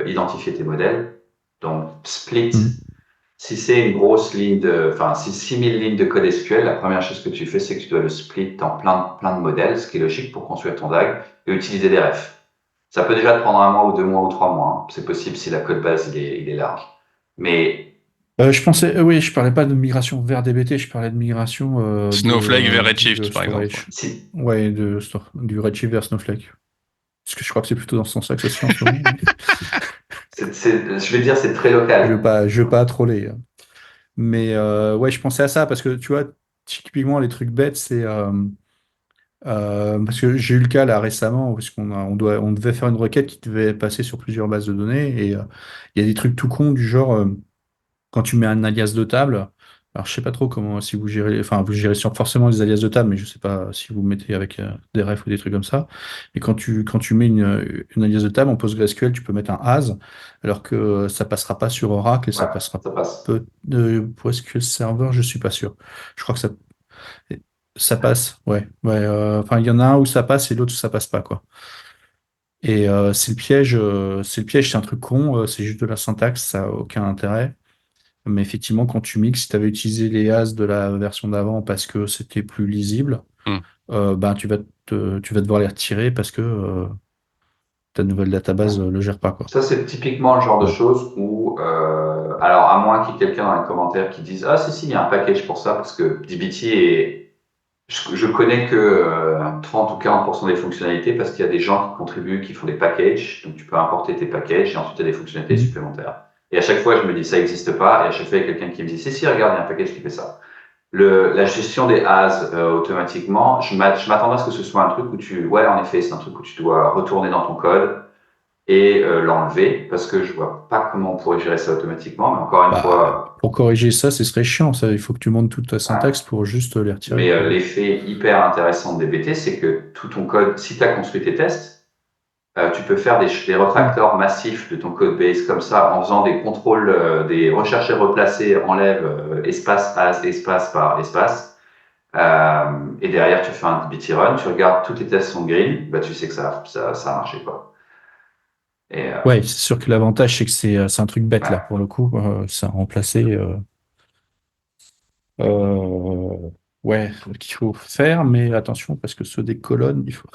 identifier tes modèles. Donc, split. Si c'est une grosse ligne si 6000 lignes de code SQL, la première chose que tu fais, c'est que tu dois le split en plein de modèles, ce qui est logique pour construire ton DAG et utiliser des refs. Ça peut déjà te prendre 1 mois ou 2 mois ou 3 mois. Hein. C'est possible si la code base, il est large. Mais je parlais pas de migration vers DBT, je parlais de migration Snowflake vers Redshift, par exemple. Ouais, du Redshift vers Snowflake. Parce que je crois que c'est plutôt dans ce sens-là que ça se fait en ce moment. Je vais dire, c'est très local. Je veux pas troller. Mais ouais, je pensais à ça parce que tu vois, typiquement, les trucs bêtes, c'est. Parce que j'ai eu le cas là récemment, parce on devait faire une requête qui devait passer sur plusieurs bases de données, et il y a des trucs tout cons du genre. Quand tu mets un alias de table, alors je sais pas trop comment, si vous gérez, enfin vous gérez forcément les alias de table, mais je sais pas si vous mettez avec des refs ou des trucs comme ça. Et quand tu mets une alias de table en PostgreSQL, tu peux mettre un as, alors que ça passera pas sur Oracle et ça passera peu pour SQL Server, je suis pas sûr. Je crois que ça passe, ouais. Enfin il y en a un où ça passe et l'autre où ça passe pas, quoi. Et c'est le piège, c'est un truc con, c'est juste de la syntaxe, ça a aucun intérêt. Mais effectivement, quand tu mixes, si tu avais utilisé les as de la version d'avant parce que c'était plus lisible, tu vas devoir les retirer parce que ta nouvelle database le gère pas, quoi. Ça, c'est typiquement le genre de choses où, alors à moins qu'il y ait quelqu'un dans les commentaires qui dise « Ah si, il y a un package pour ça » parce que dbt Je connais que 30 ou 40% des fonctionnalités parce qu'il y a des gens qui contribuent, qui font des packages. Donc, tu peux importer tes packages et ensuite, tu as des fonctionnalités Mhm. supplémentaires. Et à chaque fois, je me dis, ça n'existe pas. Et à chaque fois, il y a quelqu'un qui me dit, si, regarde, il y a un package qui fait ça. La gestion des as automatiquement, je m'attendais à ce que ce soit un truc où ouais, en effet, c'est un truc où tu dois retourner dans ton code et l'enlever parce que je vois pas comment on pourrait gérer ça automatiquement. Mais encore une Bah, fois, pour corriger ça, ce serait chiant. Ça, il faut que tu montes toute ta euh, syntaxe pour juste les retirer, mais quoi. l'effet hyper intéressant de DBT, c'est que tout ton code, si tu as construit tes tests, tu peux faire des Oui. refactors massifs de ton code base comme ça en faisant des contrôles, des recherches et replacer, enlève espace as, espace par espace. Et derrière, tu fais un DBT run, tu regardes tous tes tests sont green, bah, tu sais que ça a marché, quoi. Et, Ouais, c'est sûr que l'avantage, c'est que c'est un truc bête, là, ouais. pour le coup. Ça a remplacé. Euh, ouais, qu'il faut faire, mais attention, parce que ceux des colonnes, il faut.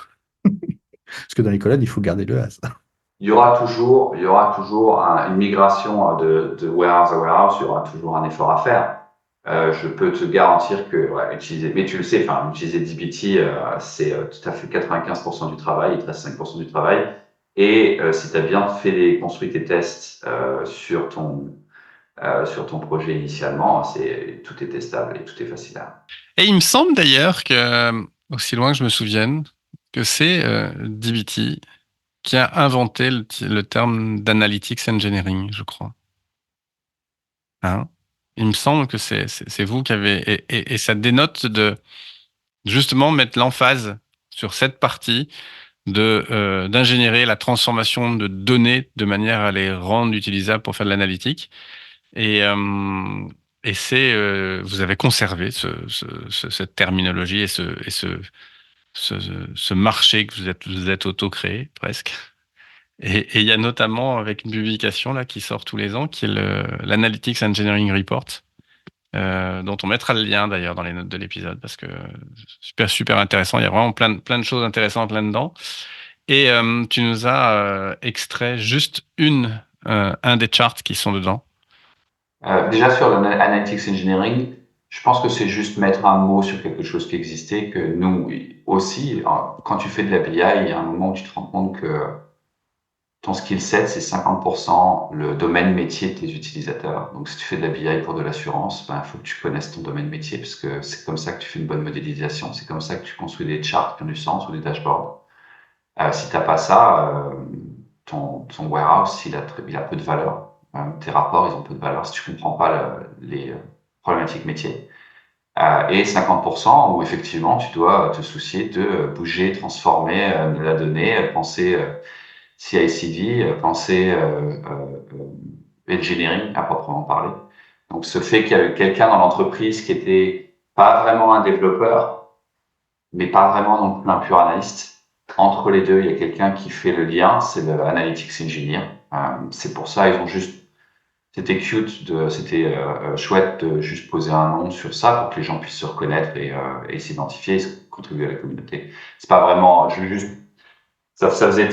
Parce que dans les colonnes, il faut garder le as. Il y aura toujours une migration de warehouse à warehouse, il y aura toujours un effort à faire. Je peux te garantir que ouais, mais tu le sais, enfin, utiliser DBT, c'est tout à fait 95% du travail, il te reste 5% du travail. Et si tu as bien construit tes tests sur ton projet initialement, tout est testable et tout est facile à. Et il me semble d'ailleurs que, aussi loin que je me souvienne, que c'est DBT qui a inventé le terme d'analytics engineering, je crois. Hein? Il me semble que c'est vous qui avez... Et ça dénote de justement mettre l'emphase sur cette partie d'ingénierer la transformation de données de manière à les rendre utilisables pour faire de l'analytique. Et, euh, vous avez conservé cette terminologie ce marché que vous êtes auto-créé presque. Et il y a notamment avec une publication là qui sort tous les ans, qui est l'Analytics Engineering Report, dont on mettra le lien d'ailleurs dans les notes de l'épisode parce que super super intéressant. Il y a vraiment plein de choses intéressantes là-dedans. Et tu nous as extrait juste un des charts qui sont dedans. Déjà sur l'analytics engineering, je pense que c'est juste mettre un mot sur quelque chose qui existait, que nous aussi, quand tu fais de la BI, il y a un moment où tu te rends compte que ton skill set, c'est 50% le domaine métier de tes utilisateurs. Donc, si tu fais de la BI pour de l'assurance, ben, il faut que tu connaisses ton domaine métier, parce que c'est comme ça que tu fais une bonne modélisation, c'est comme ça que tu construis des charts qui ont du sens ou des dashboards. Si t'as pas ça, ton warehouse, il a peu de valeur. Tes rapports, ils ont peu de valeur si tu comprends pas les problématiques métiers. Et 50% où effectivement, tu dois te soucier de bouger, transformer la donnée, penser CI/CD, penser engineering à proprement parler. Donc, ce fait qu'il y avait quelqu'un dans l'entreprise qui était pas vraiment un développeur, mais pas vraiment non plus un pur analyste. Entre les deux, il y a quelqu'un qui fait le lien, c'est le analytics engineer. C'est pour ça, c'était c'était chouette de juste poser un nom sur ça pour que les gens puissent se reconnaître et s'identifier et contribuer à la communauté. C'est pas vraiment, ça faisait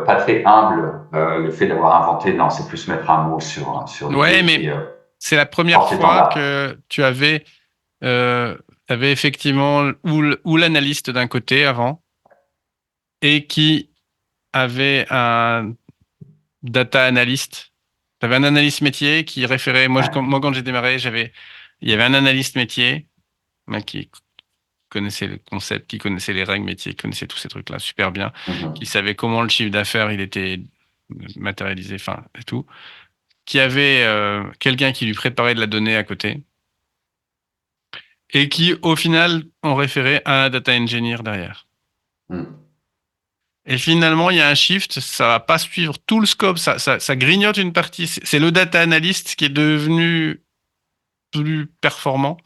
pas très humble le fait d'avoir inventé. Non, c'est plus mettre un mot sur l'idée Ouais, qui mais c'est la première fois porte-étendard. que avais effectivement ou l'analyste d'un côté avant et qui avait un data analyst. Tu avais un analyste métier qui référait. Moi, quand j'ai démarré, il y avait un analyste métier qui connaissait le concept, qui connaissait les règles métiers, qui connaissait tous ces trucs-là super bien, qui Mhm. savait comment le chiffre d'affaires il était matérialisé, enfin et tout, qui avait quelqu'un qui lui préparait de la donnée à côté et qui au final en référait à un data engineer derrière. Mhm. Et finalement, il y a un shift, ça va pas suivre tout le scope, ça grignote une partie. C'est le data analyst qui est devenu plus performant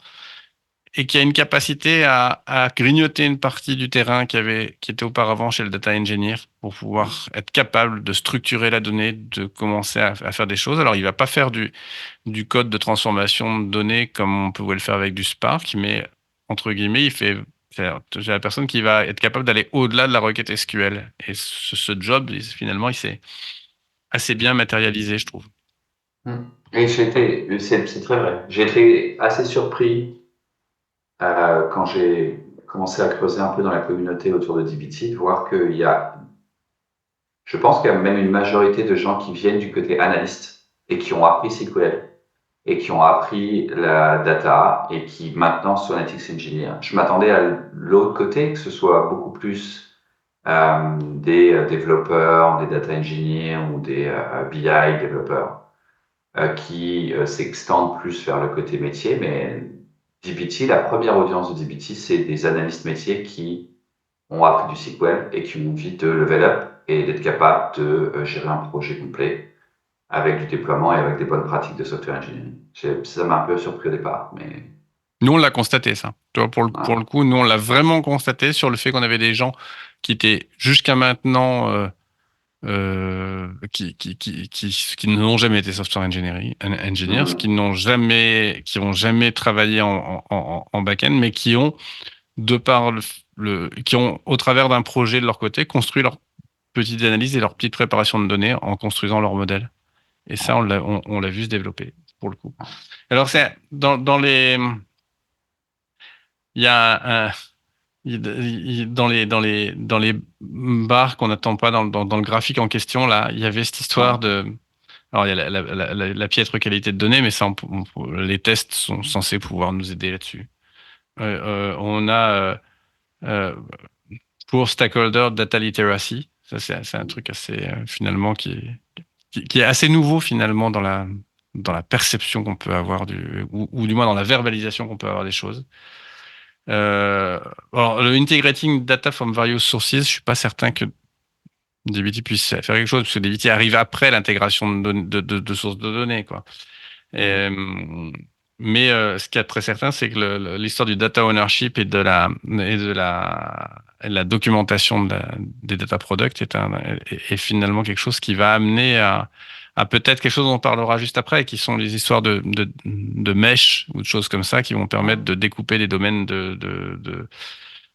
et qui a une capacité à grignoter une partie du terrain qui était auparavant chez le data engineer pour pouvoir être capable de structurer la donnée, de commencer à faire des choses. Alors, il va pas faire du code de transformation de données comme on pouvait le faire avec du Spark, mais entre guillemets, j'ai la personne qui va être capable d'aller au-delà de la requête SQL. Et ce job, finalement, il s'est assez bien matérialisé, je trouve. Mhm. Et c'est très vrai. J'ai été assez surpris quand j'ai commencé à creuser un peu dans la communauté autour de dbt, de voir qu'il y a, je pense qu'il y a même une majorité de gens qui viennent du côté analyste et qui ont appris SQL et qui ont appris la data et qui maintenant sont analytics engineer. Je m'attendais à l'autre côté, que ce soit beaucoup plus des développeurs, des data engineers ou des BI développeurs qui s'extendent plus vers le côté métier. Mais dbt, la première audience de dbt, c'est des analystes métiers qui ont appris du SQL et qui ont envie de level up et d'être capable de gérer un projet complet avec du déploiement et avec des bonnes pratiques de software engineering. Ça m'a un peu surpris au départ, mais... Nous, on l'a constaté, ça. Tu vois, pour le coup, nous, on l'a vraiment constaté sur le fait qu'on avait des gens qui étaient jusqu'à maintenant qui n'ont jamais été software engineers, qui ont jamais travaillé en back-end, mais qui ont, qui ont, au travers d'un projet de leur côté, construit leur petite analyse et leur petite préparation de données en construisant leur modèle. Et ça, on l'a vu se développer, pour le coup. Alors, c'est dans les... Il y a dans les barres qu'on n'attend pas dans le graphique en question, là, il y avait cette histoire de... Alors, il y a la piètre qualité de données, mais ça, les tests sont censés pouvoir nous aider là-dessus. On a pour stakeholder data literacy. Ça, c'est un truc assez, finalement, qui est assez nouveau, finalement, dans la perception qu'on peut avoir ou du moins dans la verbalisation qu'on peut avoir des choses. Alors, le integrating data from various sources, je suis pas certain que dbt puisse faire quelque chose, parce que dbt arrive après l'intégration de sources de données, quoi. Mais ce qui est très certain, c'est que l'histoire du data ownership et de la documentation des data products est finalement quelque chose qui va amener à peut-être quelque chose dont on parlera juste après, qui sont les histoires de mesh ou de choses comme ça qui vont permettre de découper les domaines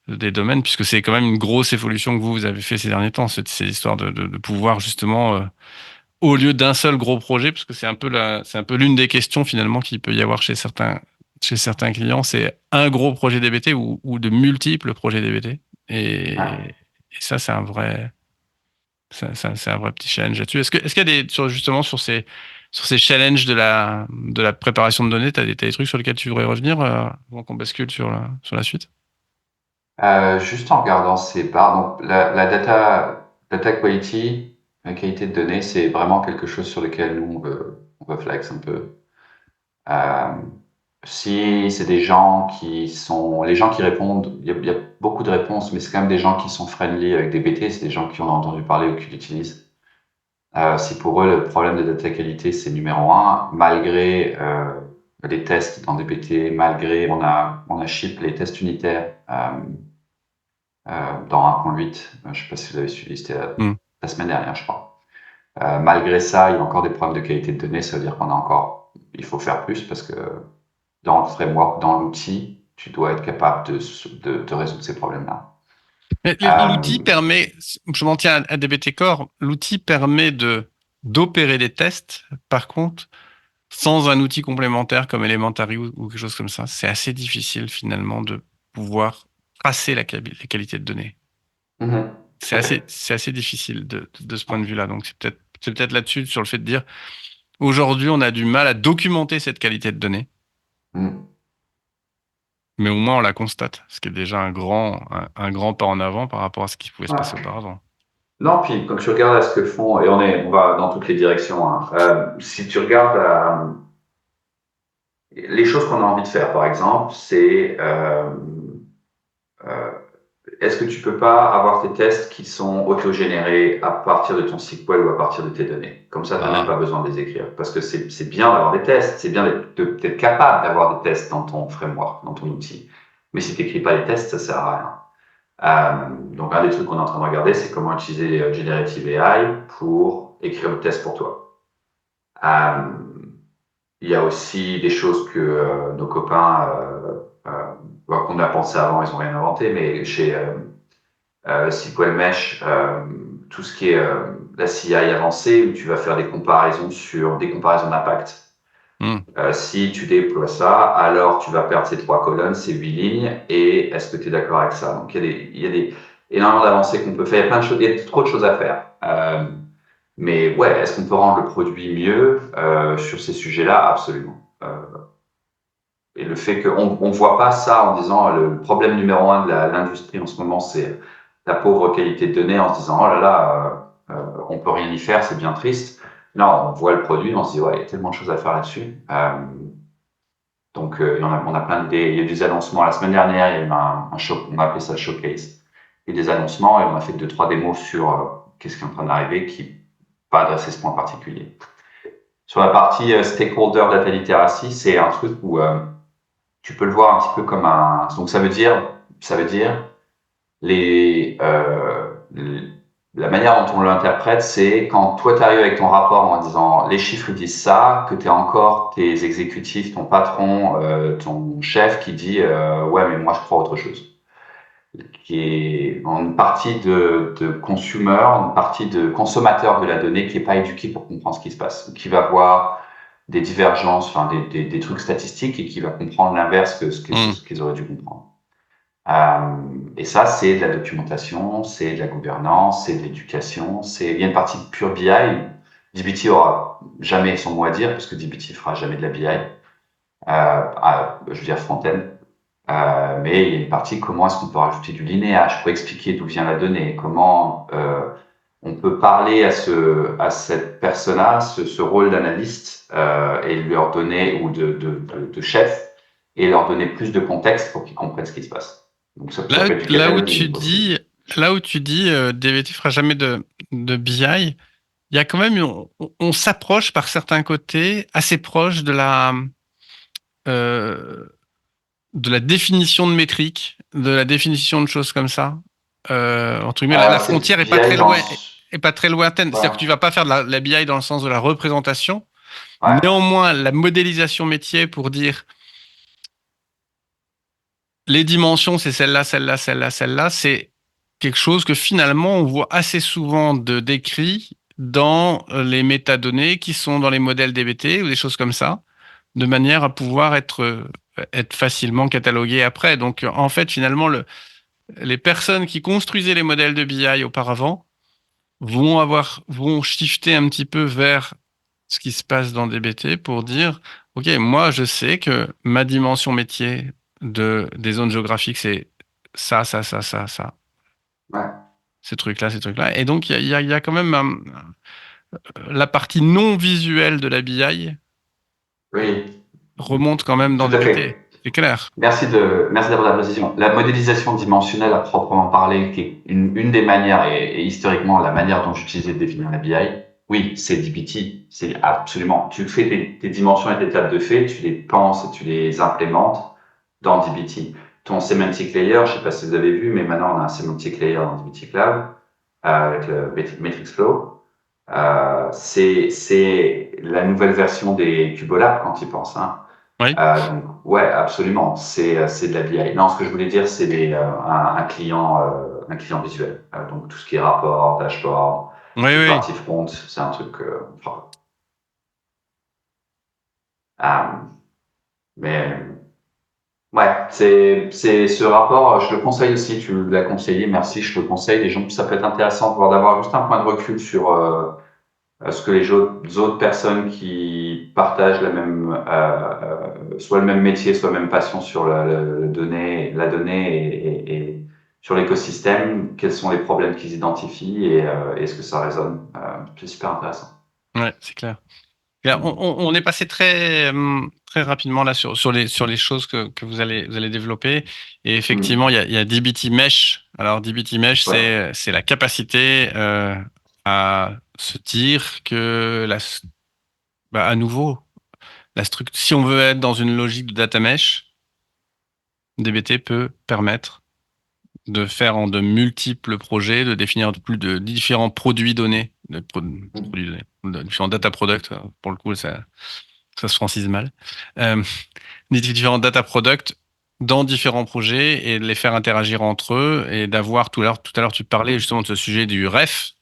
des domaines, puisque c'est quand même une grosse évolution que vous avez fait ces derniers temps, ces histoires de pouvoir justement au lieu d'un seul gros projet, parce que c'est un peu l'une des questions finalement qu'il peut y avoir chez certains clients, c'est un gros projet DBT ou de multiples projets DBT. Et ça, c'est un vrai petit challenge là-dessus. Est-ce qu'il y a justement sur ces challenges de la préparation de données, t'as des trucs sur lesquels tu voudrais revenir avant qu'on bascule sur la suite? Juste en regardant ces barres, donc la data quality, la qualité de données, c'est vraiment quelque chose sur lequel nous on veut flex un peu. Si c'est des gens les gens qui répondent, il y a beaucoup de réponses, mais c'est quand même des gens qui sont friendly avec DBT, c'est des gens qui en ont entendu parler ou qui l'utilisent. Si pour eux le problème de data qualité c'est numéro un, malgré les tests dans DBT, malgré on a ship les tests unitaires dans 1.8, je sais pas si vous avez suivi, c'était la semaine dernière, je crois. Malgré ça, il y a encore des problèmes de qualité de données, ça veut dire il faut faire plus parce que dans le framework, dans l'outil, tu dois être capable de résoudre ces problèmes-là. L'outil permet, je m'en tiens à DBT Core, l'outil permet d'opérer des tests, par contre, sans un outil complémentaire comme Elementary ou quelque chose comme ça, c'est assez difficile finalement de pouvoir tracer la qualité de données. C'est assez difficile de ce point de vue-là. Donc c'est peut-être là-dessus, sur le fait de dire, aujourd'hui, on a du mal à documenter cette qualité de données. Mais au moins, on la constate, ce qui est déjà un grand pas en avant par rapport à ce qui pouvait se passer auparavant. Non, puis quand tu regardes à ce que font, et on va dans toutes les directions, si tu regardes les choses qu'on a envie de faire, par exemple, c'est est-ce que tu peux pas avoir tes tests qui sont autogénérés à partir de ton SQL ou à partir de tes données? Comme ça, tu n'as même pas besoin de les écrire. Parce que c'est bien d'avoir des tests, c'est bien d'être capable d'avoir des tests dans ton framework, dans ton outil. Mais si tu n'écris pas les tests, ça sert à rien. Donc, un des trucs qu'on est en train de regarder, c'est comment utiliser Generative AI pour écrire le test pour toi. Il y a aussi des choses que nos copains qu'on a pensé avant, ils n'ont rien inventé, mais chez SQL Mesh, tout ce qui est la CI avancée, où tu vas faire des comparaisons d'impact. Si tu déploies ça, alors tu vas perdre ces 3 colonnes, ces 8 lignes, et est-ce que tu es d'accord avec ça? Donc il y a énormément d'avancées qu'on peut faire, il y a plein de choses, il y a trop de choses à faire. Mais ouais, est-ce qu'on peut rendre le produit mieux sur ces sujets-là? Absolument. Et le fait qu'on ne voit pas ça en disant le problème numéro 1 de l'industrie en ce moment, c'est la pauvre qualité de données, en se disant oh là là, on peut rien y faire, c'est bien triste. Non, on voit le produit, on se dit ouais, il y a tellement de choses à faire là-dessus. Donc on a plein d'idées. Il y a des annoncements. La semaine dernière, il y a eu un show, on a appelé ça showcase. Il y a des annoncements et on a fait 2-3 démos sur qu'est-ce qui est en train d'arriver qui va adresser ce point particulier. Sur la partie stakeholder data literacy, c'est un truc où tu peux le voir un petit peu comme un. Donc ça veut dire la manière dont on l'interprète, c'est quand toi tu arrives avec ton rapport en disant les chiffres disent ça, que tu as encore tes exécutifs, ton patron, ton chef qui dit ouais mais moi je crois autre chose. Qui est une partie de consumer, une partie de consommateur de la donnée qui est pas éduqué pour comprendre ce qui se passe, qui va voir des divergences, enfin des trucs statistiques et qui va comprendre l'inverse que ce qu'ils auraient dû comprendre. Et ça, c'est de la documentation, c'est de la gouvernance, c'est de l'éducation, il y a une partie de pure BI. dbt aura jamais son mot à dire parce que dbt fera jamais de la BI. Je veux dire front-end. Mais il y a une partie comment est-ce qu'on peut rajouter du linéage pour expliquer d'où vient la donnée, comment on peut parler à cette personne-là, ce rôle d'analyste et leur donner ou de chef et leur donner plus de contexte pour qu'ils comprennent ce qui se passe. Donc ça peut être du là où tu dis DBT fera jamais de BI, il y a quand même on s'approche par certains côtés assez proche de la définition de métriques, de la définition de choses comme ça. Entre guillemets, la frontière est pas très loin, est pas très lointaine. Voilà. C'est-à-dire que tu vas pas faire de la BI dans le sens de la représentation. Ouais. Néanmoins, la modélisation métier pour dire les dimensions, c'est celle-là, celle-là, celle-là, celle-là, c'est quelque chose que finalement on voit assez souvent décrit dans les métadonnées qui sont dans les modèles DBT ou des choses comme ça, de manière à pouvoir être facilement catalogué après. Donc, en fait, finalement, les personnes qui construisaient les modèles de BI auparavant vont shifter un petit peu vers ce qui se passe dans DBT pour dire, OK, moi, je sais que ma dimension métier des zones géographiques, c'est ça. Ouais. Ces trucs-là. Et donc, il y a quand même la partie non visuelle de la BI. Oui. Remonte quand même dans DBT. C'est clair. Merci d'avoir la précision. La modélisation dimensionnelle à proprement parler, qui est une des manières, et historiquement la manière dont j'utilisais de définir la BI, oui, c'est DBT. C'est absolument. Tu fais tes dimensions et tes tables de faits, tu les penses et tu les implémentes dans DBT. Ton semantic layer, je sais pas si vous avez vu, mais maintenant on a un semantic layer dans DBT Cloud avec le Matrix Flow. C'est la nouvelle version des Cubolab quand tu y penses, hein. Oui. Donc, ouais, absolument. C'est de la BI. Non, ce que je voulais dire, c'est un client visuel. Donc, tout ce qui est rapport, dashboard, partie front, c'est un truc mais ouais, c'est ce rapport, je le conseille aussi, tu l'as conseillé, merci, je te le conseille. Les gens, ça peut être intéressant d'avoir juste un point de recul sur ce que les autres personnes qui partagent soit le même métier, soit la même passion sur la donnée et sur l'écosystème, quels sont les problèmes qu'ils identifient et est-ce que ça résonne. C'est super intéressant. Ouais, c'est clair. On est passé très rapidement là sur les choses que vous allez développer. Et effectivement, il y a DBT Mesh. Alors, DBT Mesh, c'est la capacité à se dire que à nouveau, si on veut être dans une logique de data mesh, DBT peut permettre de faire en de multiples projets, de définir plus de différents produits donnés, de différents data products. Pour le coup, ça se francise mal. Différents data products dans différents projets et de les faire interagir entre eux et d'avoir tout à l'heure tu parlais justement de ce sujet du ref.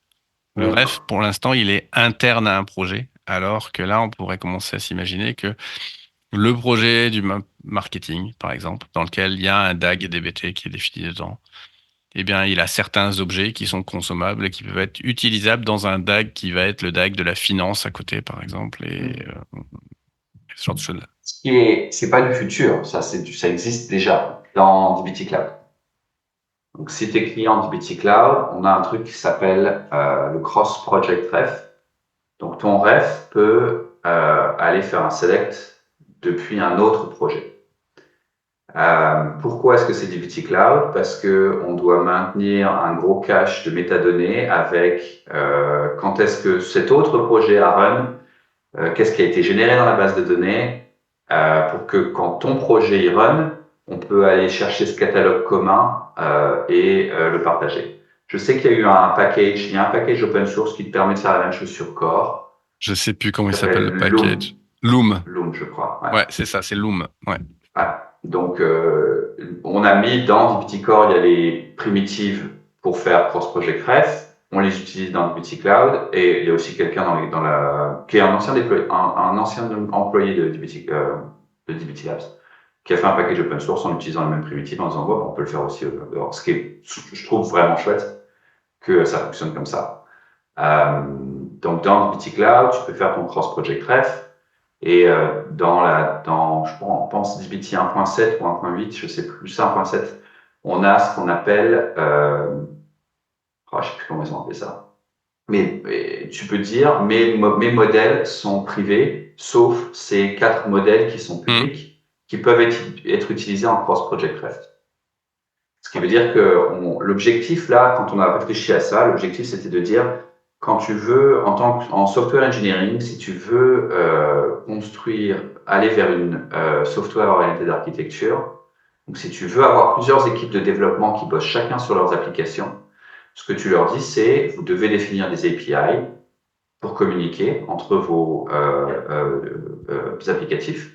Le ref, pour l'instant, il est interne à un projet alors que là, on pourrait commencer à s'imaginer que le projet du marketing, par exemple, dans lequel il y a un DAG et DBT qui est défini dedans, eh bien, il a certains objets qui sont consommables et qui peuvent être utilisables dans un DAG qui va être le DAG de la finance à côté, par exemple, et ce genre de choses-là. C'est pas du futur, ça existe déjà dans DBT Cloud. Donc, si tu es client DBT Cloud, on a un truc qui s'appelle le Cross Project Ref. Donc, ton ref peut aller faire un select depuis un autre projet. Pourquoi est-ce que c'est DBT Cloud? Parce que on doit maintenir un gros cache de métadonnées avec quand est-ce que cet autre projet a run, qu'est-ce qui a été généré dans la base de données, pour que quand ton projet y run, on peut aller chercher ce catalogue commun et le partager. Je sais qu'il y a eu il y a un package open source qui te permet de faire la même chose sur Core. Je sais plus comment il Ça s'appelle le s'appelle package. Loom. Loom, je crois. Ouais, c'est ça, c'est Loom. Ouais. Donc, on a mis dans DBT Core, il y a les primitives pour faire Cross Project Ref. On les utilise dans DBT Cloud et il y a aussi quelqu'un qui est un ancien employé de DBT Labs qui a fait un package open source en utilisant les mêmes primitives en disant on peut le faire aussi dehors. Ce qui est, je trouve vraiment chouette que ça fonctionne comme ça. Donc, dans DBT Cloud, tu peux faire ton Cross Project Ref. Et je pense DBT 1.7 ou 1.8, je sais plus, c'est 1.7, on a ce qu'on appelle, je sais plus comment ils ont appelé ça. Mais tu peux dire, mes modèles sont privés, sauf ces 4 modèles qui sont publics, qui peuvent être utilisés en Cross Project Ref. Ce qui veut dire que l'objectif là, quand on a réfléchi à ça, l'objectif c'était de dire, quand tu veux, en software engineering, si tu veux aller vers une software oriented architecture, donc si tu veux avoir plusieurs équipes de développement qui bossent chacun sur leurs applications, ce que tu leur dis, c'est vous devez définir des API pour communiquer entre vos applicatifs.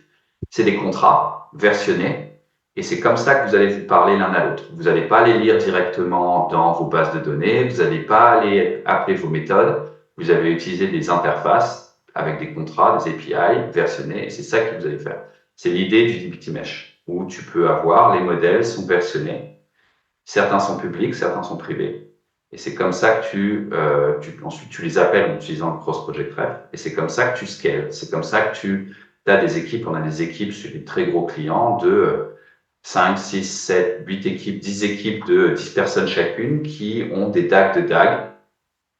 C'est des contrats versionnés. Et c'est comme ça que vous allez vous parler l'un à l'autre. Vous n'allez pas les lire directement dans vos bases de données, vous n'allez pas aller appeler vos méthodes, vous allez utiliser des interfaces avec des contrats, des API versionnés, et c'est ça que vous allez faire. C'est l'idée du DBT Mesh, où tu peux avoir, les modèles sont versionnés, certains sont publics, certains sont privés, et c'est comme ça que ensuite tu les appelles en utilisant le Cross Project Ref, et c'est comme ça que tu scales, c'est comme ça que tu as des équipes, on a des équipes sur des très gros clients de 5, 6, 7, 8 équipes, 10 équipes de 10 personnes chacune qui ont des DAG de DAG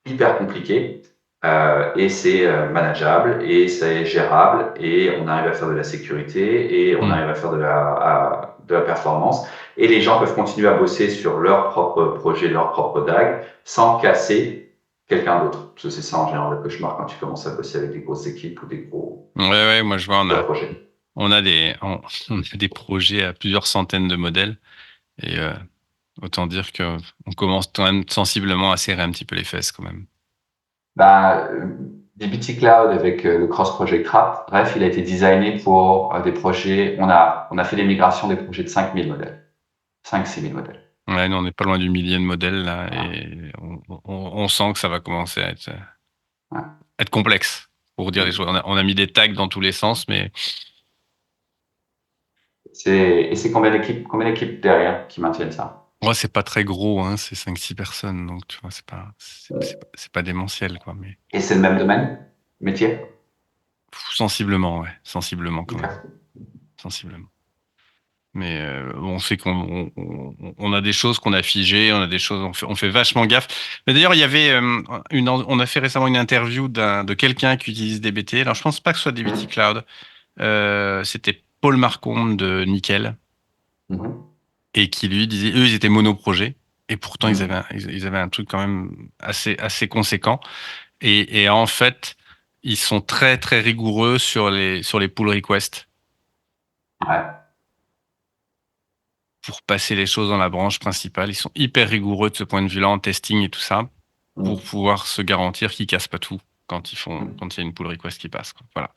hyper compliqués et c'est manageable et c'est gérable et on arrive à faire de la sécurité et on arrive à faire de la performance et les gens peuvent continuer à bosser sur leur propre projet, leur propre DAG sans casser quelqu'un d'autre. Parce que c'est ça en général le cauchemar quand tu commences à bosser avec des grosses équipes ou des gros Ouais, moi je vois, projets. On a des projets à plusieurs centaines de modèles et autant dire que on commence quand même sensiblement à serrer un petit peu les fesses quand même. DBT Cloud avec le Cross Project Ref, il a été designé pour des projets. On a fait des migrations des projets de 5000 modèles, 5-6 000 modèles. Ouais, nous on n'est pas loin du millier de modèles là et on sent que ça va commencer à être complexe pour dire les choses. On a mis des tags dans tous les sens, mais c'est combien d'équipes derrière qui maintiennent ça? moi, c'est pas très gros, hein, c'est 5-6 personnes, donc tu vois, c'est pas démentiel, quoi. Mais Et c'est le même domaine, métier? sensiblement quand même, sensiblement. Mais on sait qu'on a des choses qu'on a figées, on a des choses, on fait vachement gaffe. Mais d'ailleurs, il y avait on a fait récemment une interview de quelqu'un qui utilise DBT. Alors, je pense pas que ce soit DBT Cloud. C'était Paul Marcombe de Nickel. Et qui lui disait, eux, ils étaient monoprojets, et pourtant ils avaient un truc quand même assez conséquent. Et en fait, ils sont très très rigoureux sur les pull requests. Ouais. Pour passer les choses dans la branche principale, ils sont hyper rigoureux de ce point de vue-là en testing et tout ça, pour pouvoir se garantir qu'ils cassent pas tout quand il y a une pull request qui passe, quoi. Voilà.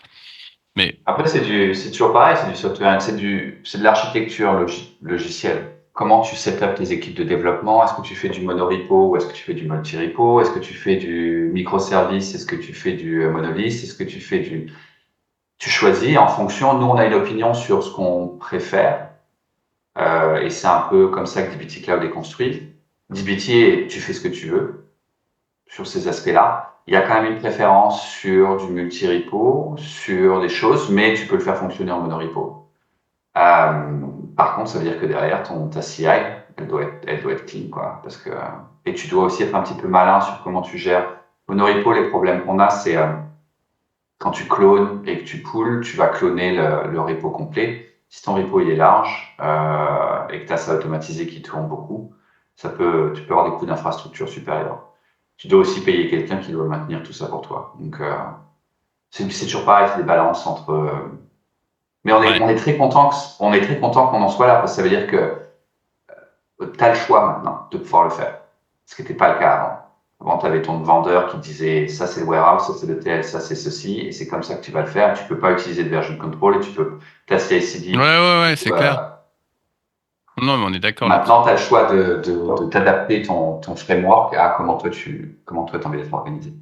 Mais après, c'est toujours pareil, c'est du software, c'est de l'architecture logicielle. comment tu setup tes équipes de développement. Est-ce que tu fais du monorepo ou est-ce que tu fais du multi-repo? Est-ce que tu fais du microservice? Est-ce que tu fais du monolith? Est-ce que tu fais du... Tu choisis en fonction. Nous, on a une opinion sur ce qu'on préfère. Et c'est un peu comme ça que dbt Cloud est construit. dbt, tu fais ce que tu veux sur ces aspects-là. Il y a quand même une préférence sur du multi-repo, sur des choses, mais tu peux le faire fonctionner en monorepo. Par contre, ça veut dire que derrière, ta CI, elle doit être clean, quoi. Parce que, et tu dois aussi être un petit peu malin sur comment tu gères. Monorepo, les problèmes qu'on a, c'est quand tu clones et que tu pools, tu vas cloner le repo complet. Si ton repo il est large et que tu as ça automatisé qui tourne beaucoup, tu peux avoir des coûts d'infrastructure supérieurs. Tu dois aussi payer quelqu'un qui doit maintenir tout ça pour toi. Donc, c'est toujours pareil, c'est des balances entre... Mais on est très content qu'on en soit là, parce que ça veut dire que tu as le choix maintenant de pouvoir le faire. Ce qui n'était pas le cas avant. Avant, tu avais ton vendeur qui disait ça c'est le warehouse, ça c'est le TL, ça c'est ceci, et c'est comme ça que tu vas le faire. Tu peux pas utiliser de version control et tu peux classer CI/CD. Ouais, c'est clair. Non, mais on est d'accord. Maintenant, tu as le choix de t'adapter ton framework à comment toi tu as envie d'être organisé.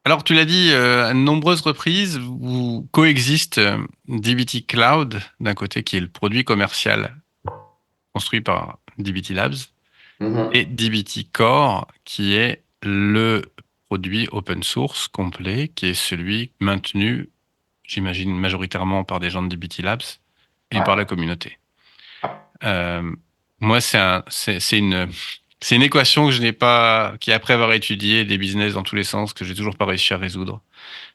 Alors, tu l'as dit à de nombreuses reprises, où coexiste dbt Cloud, d'un côté, qui est le produit commercial construit par dbt Labs, et dbt Core, qui est le produit open source complet, qui est celui maintenu, j'imagine, majoritairement par des gens de dbt Labs et par la communauté. Moi, c'est une équation que je n'ai pas, qui après avoir étudié des business dans tous les sens, que j'ai toujours pas réussi à résoudre.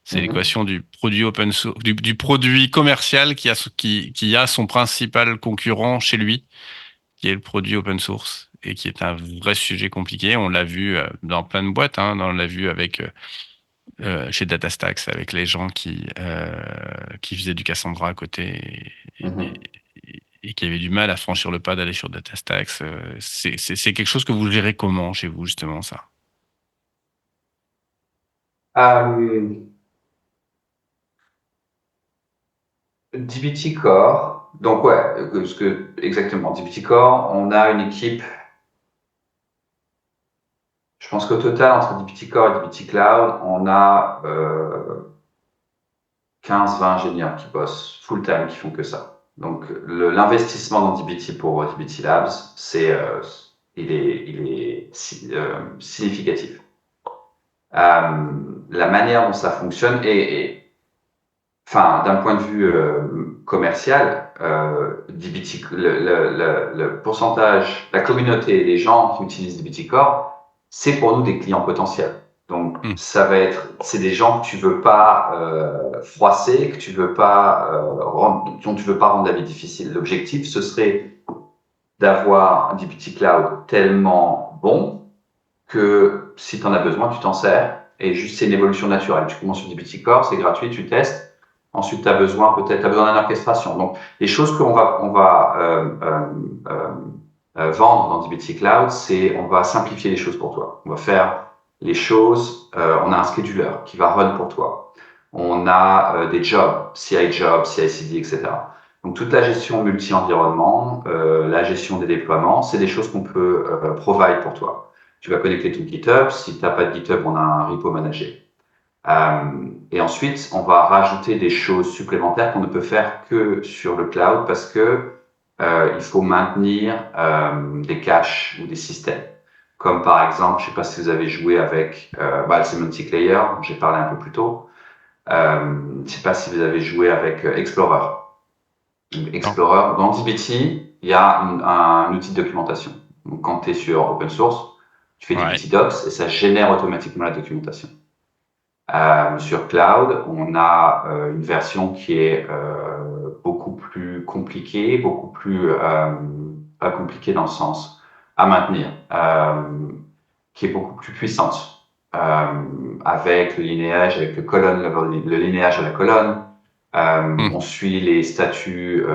C'est l'équation du produit open source, du produit commercial qui a son principal concurrent chez lui, qui est le produit open source et qui est un vrai sujet compliqué. On l'a vu dans plein de boîtes, hein. On l'a vu avec chez DataStax, avec les gens qui faisaient du Cassandra à côté et qui avaient du mal à franchir le pas d'aller sur DataStax. C'est quelque chose que vous gérez comment chez vous, justement, ça? dbt Core, donc exactement, dbt Core, on a une équipe, je pense qu'au total, entre dbt Core et dbt Cloud, on a 15-20 ingénieurs qui bossent full-time, qui font que ça. Donc, l'investissement dans dbt pour dbt Labs, il est significatif. La manière dont ça fonctionne d'un point de vue commercial, dbt, le pourcentage, la communauté des gens qui utilisent dbt Core, c'est pour nous des clients potentiels. Donc, c'est des gens que tu veux pas froisser, que tu veux pas dont tu veux pas rendre la vie difficile. L'objectif, ce serait d'avoir un dbt Cloud tellement bon que si tu en as besoin, tu t'en sers. Et juste, c'est une évolution naturelle. Tu commences sur dbt Core, c'est gratuit, tu testes. Ensuite, tu as besoin d'une orchestration. Donc, les choses qu'on va vendre dans dbt Cloud, on va simplifier les choses pour toi. On va faire les choses, on a un scheduler qui va run pour toi. On a des jobs, CI/CD, etc. Donc, toute la gestion multi-environnement, la gestion des déploiements, c'est des choses qu'on peut provide pour toi. Tu vas connecter ton GitHub. Si tu n'as pas de GitHub, on a un repo managé. Et ensuite, on va rajouter des choses supplémentaires qu'on ne peut faire que sur le cloud parce que il faut maintenir des caches ou des systèmes. Comme par exemple, je ne sais pas si vous avez joué avec le Semantic Layer, dont j'ai parlé un peu plus tôt. Je ne sais pas si vous avez joué avec Explorer. Explorer, dans dbt, il y a un outil de documentation. Donc, quand tu es sur open source, tu fais dbt docs et ça génère automatiquement la documentation. Sur cloud, on a une version qui est beaucoup plus compliquée, beaucoup plus pas compliquée dans le sens à maintenir, qui est beaucoup plus puissante avec le linéage, avec le linéage à la colonne. On suit les statuts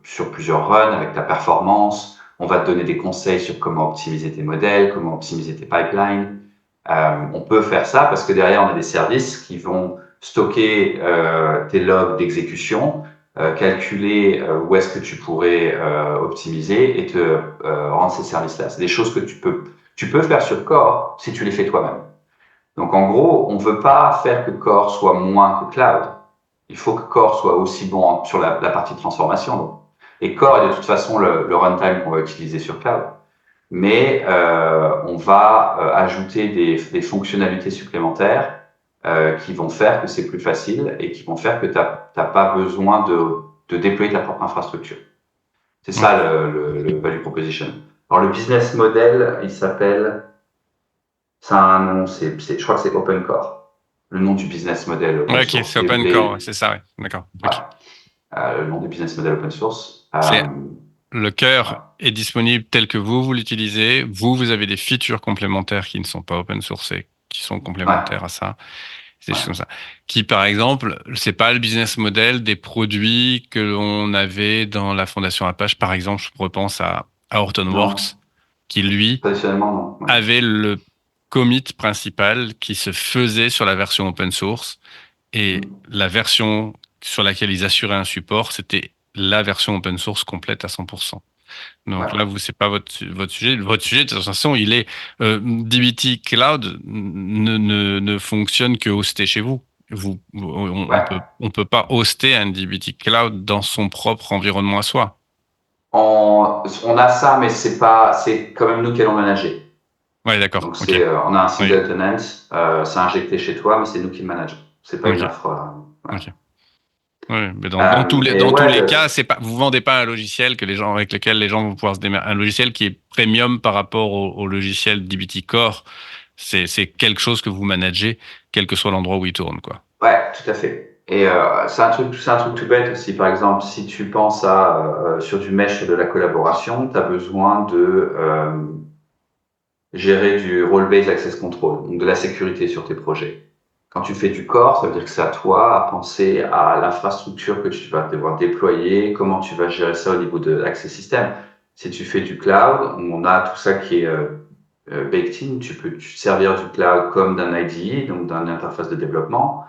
sur plusieurs runs avec ta performance. On va te donner des conseils sur comment optimiser tes modèles, comment optimiser tes pipelines. On peut faire ça parce que derrière, on a des services qui vont stocker tes logs d'exécution calculer où est-ce que tu pourrais optimiser et te rendre ces services-là. C'est des choses que tu peux faire sur Core si tu les fais toi-même. Donc en gros, on veut pas faire que Core soit moins que Cloud. Il faut que Core soit aussi bon sur la partie transformation. Donc. Et Core est de toute façon le runtime qu'on va utiliser sur Cloud. Mais on va ajouter des fonctionnalités supplémentaires qui vont faire que c'est plus facile et qui vont faire que t'as pas besoin de déployer ta propre infrastructure. C'est ça le value proposition. Alors le business model, il s'appelle, ça a un nom, je crois que c'est Open Core. Le nom du business model open Ok, source. c'est Open Core, ouais, c'est ça, ouais. D'accord. Ouais. Ok. Le nom du business model open source. Le cœur est disponible tel que vous l'utilisez. Vous avez des features complémentaires qui ne sont pas open source et qui sont complémentaires à ça. C'est des choses comme ça. Qui, par exemple, c'est pas le business model des produits que l'on avait dans la fondation Apache. Par exemple, je repense à Hortonworks, qui lui traditionnellement, non. avait le commit principal qui se faisait sur la version open source et la version sur laquelle ils assuraient un support, c'était la version open source complète à 100%. Donc là, vous, c'est pas votre sujet. Votre sujet, de toute façon, il est dbt Cloud ne fonctionne que hosté chez vous. On peut pas hoster un dbt Cloud dans son propre environnement à soi. On a ça, mais c'est quand même nous qui allons manager. Ouais, d'accord. Donc Okay. On a un single tenant, c'est injecté chez toi, mais c'est nous qui le manageons. C'est pas une offre. Ok. Oui, mais dans tous les cas, c'est pas, vous vendez pas un logiciel avec lequel les gens vont pouvoir se démerder. Un logiciel qui est premium par rapport au logiciel dbt Core. C'est quelque chose que vous managez, quel que soit l'endroit où il tourne, quoi. Ouais, tout à fait. Et c'est un truc tout bête aussi. Par exemple, si tu penses sur du mesh de la collaboration, tu as besoin de gérer du role-based access control, donc de la sécurité sur tes projets. Quand tu fais du core, ça veut dire que c'est à toi à penser à l'infrastructure que tu vas devoir déployer, comment tu vas gérer ça au niveau de l'accès système. Si tu fais du cloud, on a tout ça qui est baked in. Tu peux servir du cloud comme d'un IDE, donc d'une interface de développement,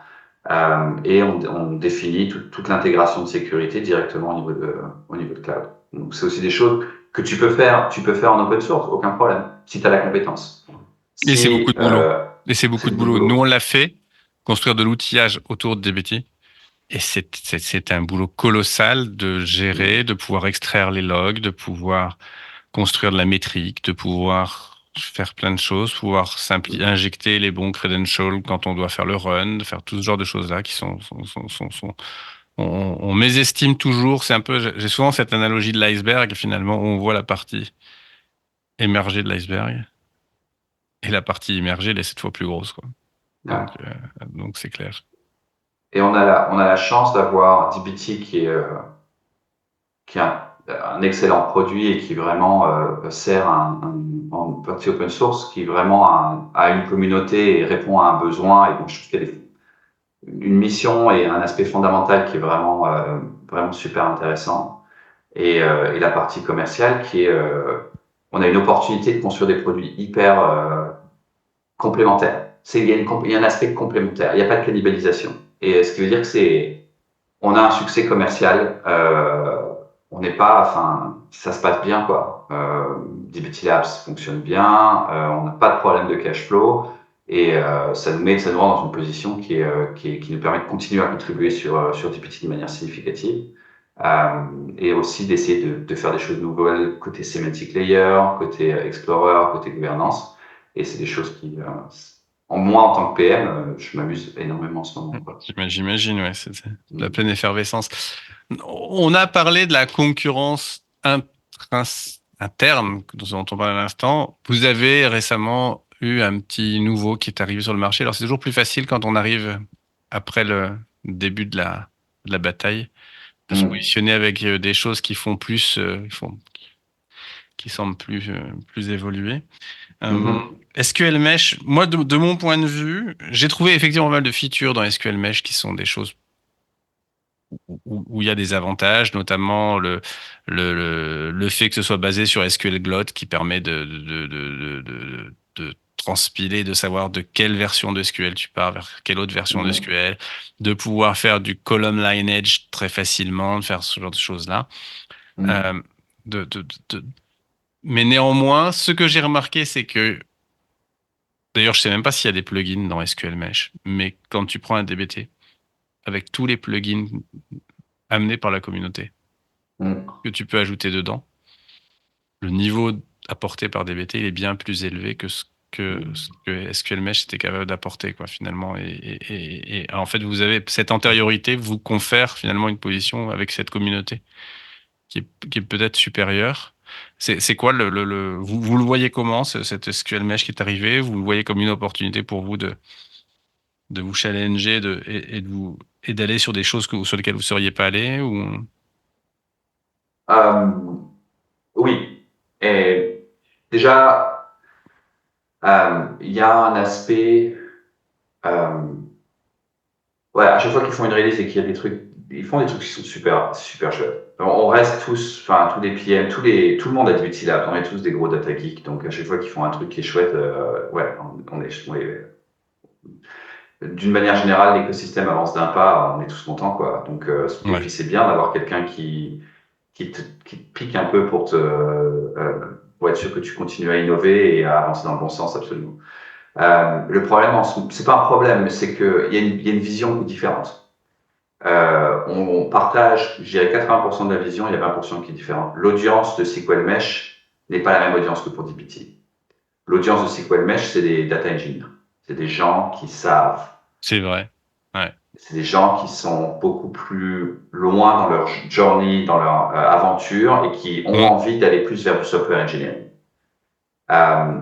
et on définit toute l'intégration de sécurité directement au niveau de cloud. Donc c'est aussi des choses que tu peux faire en open source, aucun problème, si tu as la compétence. Et c'est beaucoup de boulot. C'est beaucoup de boulot. Nous, on l'a fait, construire de l'outillage autour de dbt. Et c'est un boulot colossal de gérer, de pouvoir extraire les logs, de pouvoir construire de la métrique, de pouvoir faire plein de choses, pouvoir injecter les bons credentials quand on doit faire le run, de faire tout ce genre de choses-là qui on mésestime toujours. C'est un peu, j'ai souvent cette analogie de l'iceberg, finalement, où on voit la partie émergée de l'iceberg. Et la partie immergée, elle est 7 fois plus grosse, quoi. Donc c'est clair. Et on a la chance d'avoir dbt qui est un excellent produit et qui vraiment sert en partie open source, qui vraiment a une communauté et répond à un besoin. Et donc je trouve qu'il y a une mission et un aspect fondamental qui est vraiment super intéressant. Et la partie commerciale qui est on a une opportunité de construire des produits hyper complémentaires. Il y a un aspect complémentaire, il n'y a pas de cannibalisation. Et ce qui veut dire que on a un succès commercial, on n'est pas, enfin, ça se passe bien, quoi. dbt Labs fonctionne bien, on n'a pas de problème de cash flow, et ça nous rend dans une position qui nous permet de continuer à contribuer sur dbt de manière significative. Et aussi d'essayer de faire des choses nouvelles côté semantic layer, côté explorer, côté gouvernance. Et c'est des choses qui, moi en tant que PM, je m'amuse énormément en ce moment. J'imagine, ouais, c'est la pleine effervescence. On a parlé de la concurrence interne dont on parle à l'instant. Vous avez récemment eu un petit nouveau qui est arrivé sur le marché. Alors c'est toujours plus facile quand on arrive après le début de la bataille de se positionner avec des choses qui font plus, qui semblent plus évoluées. SQL Mesh, moi, de mon point de vue, j'ai trouvé effectivement pas mal de features dans SQL Mesh qui sont des choses où il y a des avantages, notamment le fait que ce soit basé sur SQL Glot qui permet de transpiler, de savoir de quelle version de SQL tu pars vers quelle autre version de Mhm. SQL, de pouvoir faire du column lineage très facilement, de faire ce genre de choses-là. Mhm. Euh, de, de, de, de- Mais néanmoins, ce que j'ai remarqué, c'est que, d'ailleurs, je sais même pas s'il y a des plugins dans SQL Mesh, mais quand tu prends un DBT, avec tous les plugins amenés par la communauté Mhm. que tu peux ajouter dedans, le niveau apporté par DBT, il est bien plus élevé que ce que SQL Mesh était capable d'apporter, quoi, finalement. Et en fait, vous avez cette antériorité vous confère finalement une position avec cette communauté qui est peut-être supérieure. C'est quoi vous le voyez comment, cet SQL Mesh qui est arrivé? Vous le voyez comme une opportunité pour vous de vous challenger et d'aller sur des choses sur lesquelles vous ne seriez pas allé ou... Euh, oui. Et déjà, il y a un aspect. Euh, ouais, à chaque fois qu'ils font une release et qu'il y a des trucs, ils font des trucs qui sont super, super chouettes. On reste tous, enfin, tous les PM, tout le monde a du Utilab, on est tous des gros data geeks, donc à chaque fois qu'ils font un truc qui est chouette, ouais, d'une manière générale, l'écosystème avance d'un pas, on est tous contents, quoi. Donc, et Ouais, puis c'est bien d'avoir quelqu'un qui te pique un peu pour être sûr que tu continues à innover et à avancer dans le bon sens, absolument. Le problème, c'est pas un problème, mais c'est qu'il y a une vision différente. On partage, je dirais 80% de la vision, il y a 20% qui est différente. L'audience de SQL Mesh n'est pas la même audience que pour DBT. L'audience de SQL Mesh, c'est des data engineers. C'est des gens qui savent. c'est vrai. Ouais. C'est des gens qui sont beaucoup plus loin dans leur journey, dans leur aventure et qui ont Mm. envie d'aller plus vers du software engineering.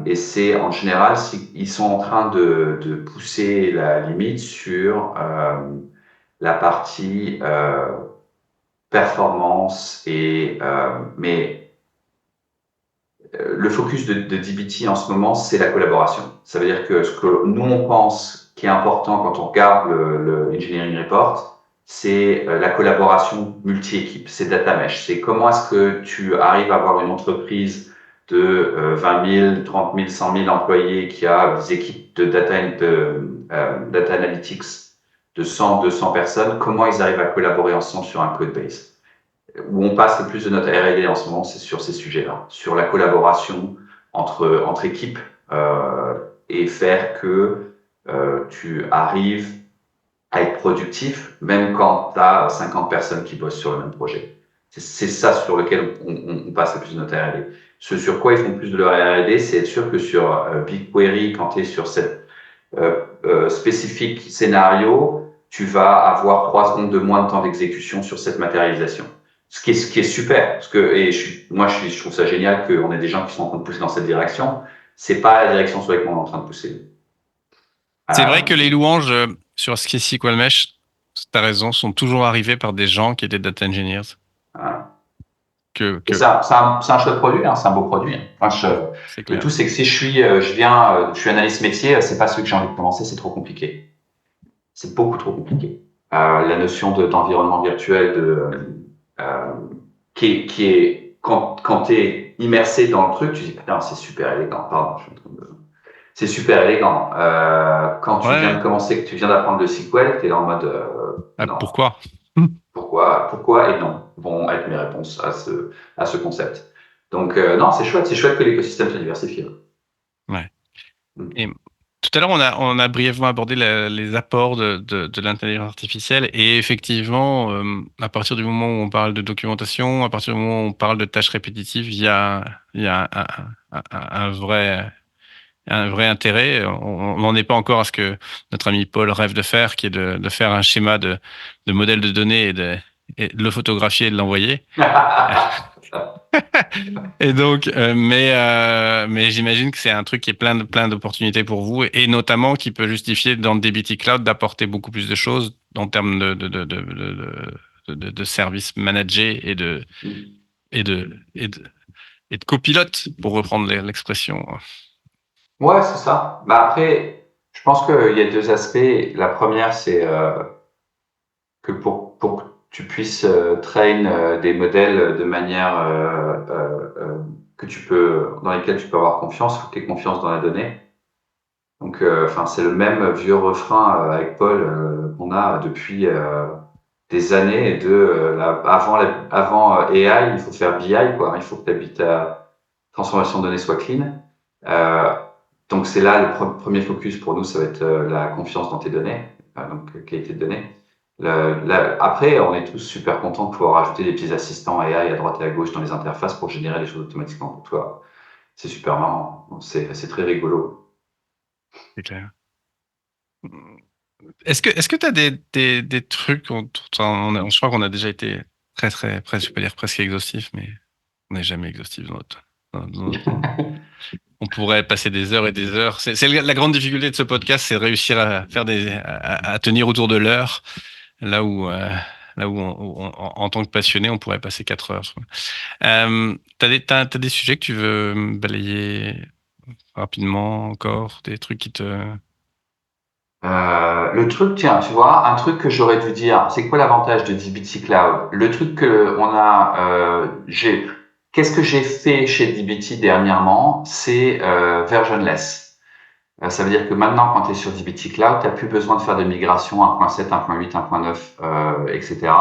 Et c'est en général, ils sont en train de pousser la limite sur la partie performance mais le focus de DBT en ce moment, c'est la collaboration. Ça veut dire que ce que nous on pense qui est important quand on regarde le engineering report, c'est la collaboration multi-équipe, c'est data mesh. C'est comment est-ce que tu arrives à avoir une entreprise de 20 000, 30 000, 100 000 employés qui a des équipes de data analytics de 100, 200 personnes, comment ils arrivent à collaborer ensemble sur un code base. Où on passe le plus de notre R&D en ce moment, c'est sur ces sujets-là, sur la collaboration entre équipes et faire que tu arrives à être productif, même quand tu as 50 personnes qui bossent sur le même projet. C'est ça sur lequel on passe le plus de notre R&D. Ce sur quoi ils font plus de leur R&D, c'est être sûr que sur BigQuery, quand tu es sur cette spécifique scénario, tu vas avoir 3 secondes de moins de temps d'exécution sur cette matérialisation. Ce qui est super, parce que je trouve ça génial qu'on ait des gens qui sont en train de pousser dans cette direction. C'est pas la direction sur laquelle on est en train de pousser. C'est vrai que Euh, les louanges sur ce qui est SQL Mesh, tu as raison, sont toujours arrivées par des gens qui étaient data engineers. euh, Que, et que... c'est un chouette produit, hein, c'est un beau produit. C'est Le clair. tout, c'est que si je suis analyste métier, c'est pas celui que j'ai envie de commencer, c'est trop compliqué. C'est beaucoup trop compliqué. La notion d'environnement virtuel, euh, qui est quand tu es immersé dans le truc, tu dis putain, c'est super élégant. Pardon, je suis en train de... C'est super élégant. Quand tu viens Ouais. de commencer, que tu viens d'apprendre le SQL, tu es là en mode Ah, non. pourquoi? Pourquoi et non vont être mes réponses à ce concept. Donc, non, c'est chouette que l'écosystème se diversifie. Ouais. Mm. Et tout à l'heure, on a brièvement abordé les apports de l'intelligence artificielle. Et effectivement, à partir du moment où on parle de documentation, à partir du moment où on parle de tâches répétitives, il y a un vrai intérêt. On n'en est pas encore à ce que notre ami Paul rêve de faire, qui est de faire un schéma de modèle de données et de le photographier et de l'envoyer. Et donc, mais j'imagine que c'est un truc qui est plein d'opportunités pour vous et notamment qui peut justifier dans le DBT Cloud d'apporter beaucoup plus de choses en termes de services managés et de, et de, et de copilote, pour reprendre l'expression. Ouais, c'est ça. Bah après, je pense qu'il y a deux aspects. La première, c'est que pour que tu puisses train des modèles de manière dans lesquels tu peux avoir confiance, il faut que tu aies confiance dans la donnée. Donc, c'est le même vieux refrain avec Paul qu'on a depuis des années avant AI, il faut faire BI, quoi. Il faut que ta transformation de données soit clean. Donc, c'est là le premier focus pour nous, ça va être la confiance dans tes données, donc qualité de données. Après, on est tous super contents de pouvoir ajouter des petits assistants AI à droite et à gauche dans les interfaces pour générer les choses automatiquement pour toi. C'est super marrant. C'est très rigolo. C'est clair. Est-ce que tu as des trucs, je crois qu'on a déjà été très, très, presque, je peux dire presque exhaustif, mais on n'est jamais exhaustif dans notre monde. On pourrait passer des heures et des heures. C'est la grande difficulté de ce podcast, c'est de réussir à faire à tenir autour de l'heure, là où en tant que passionné, on pourrait passer 4 heures. T'as des sujets que tu veux balayer rapidement encore, des trucs qui te... Le truc, tiens, tu vois, un truc que j'aurais dû dire, c'est quoi l'avantage de DBT Cloud? Le truc que on a, qu'est-ce que j'ai fait chez DBT dernièrement? C'est versionless. Ça veut dire que maintenant, quand tu es sur DBT Cloud, tu n'as plus besoin de faire de migration 1.7, 1.8, 1.9, etc.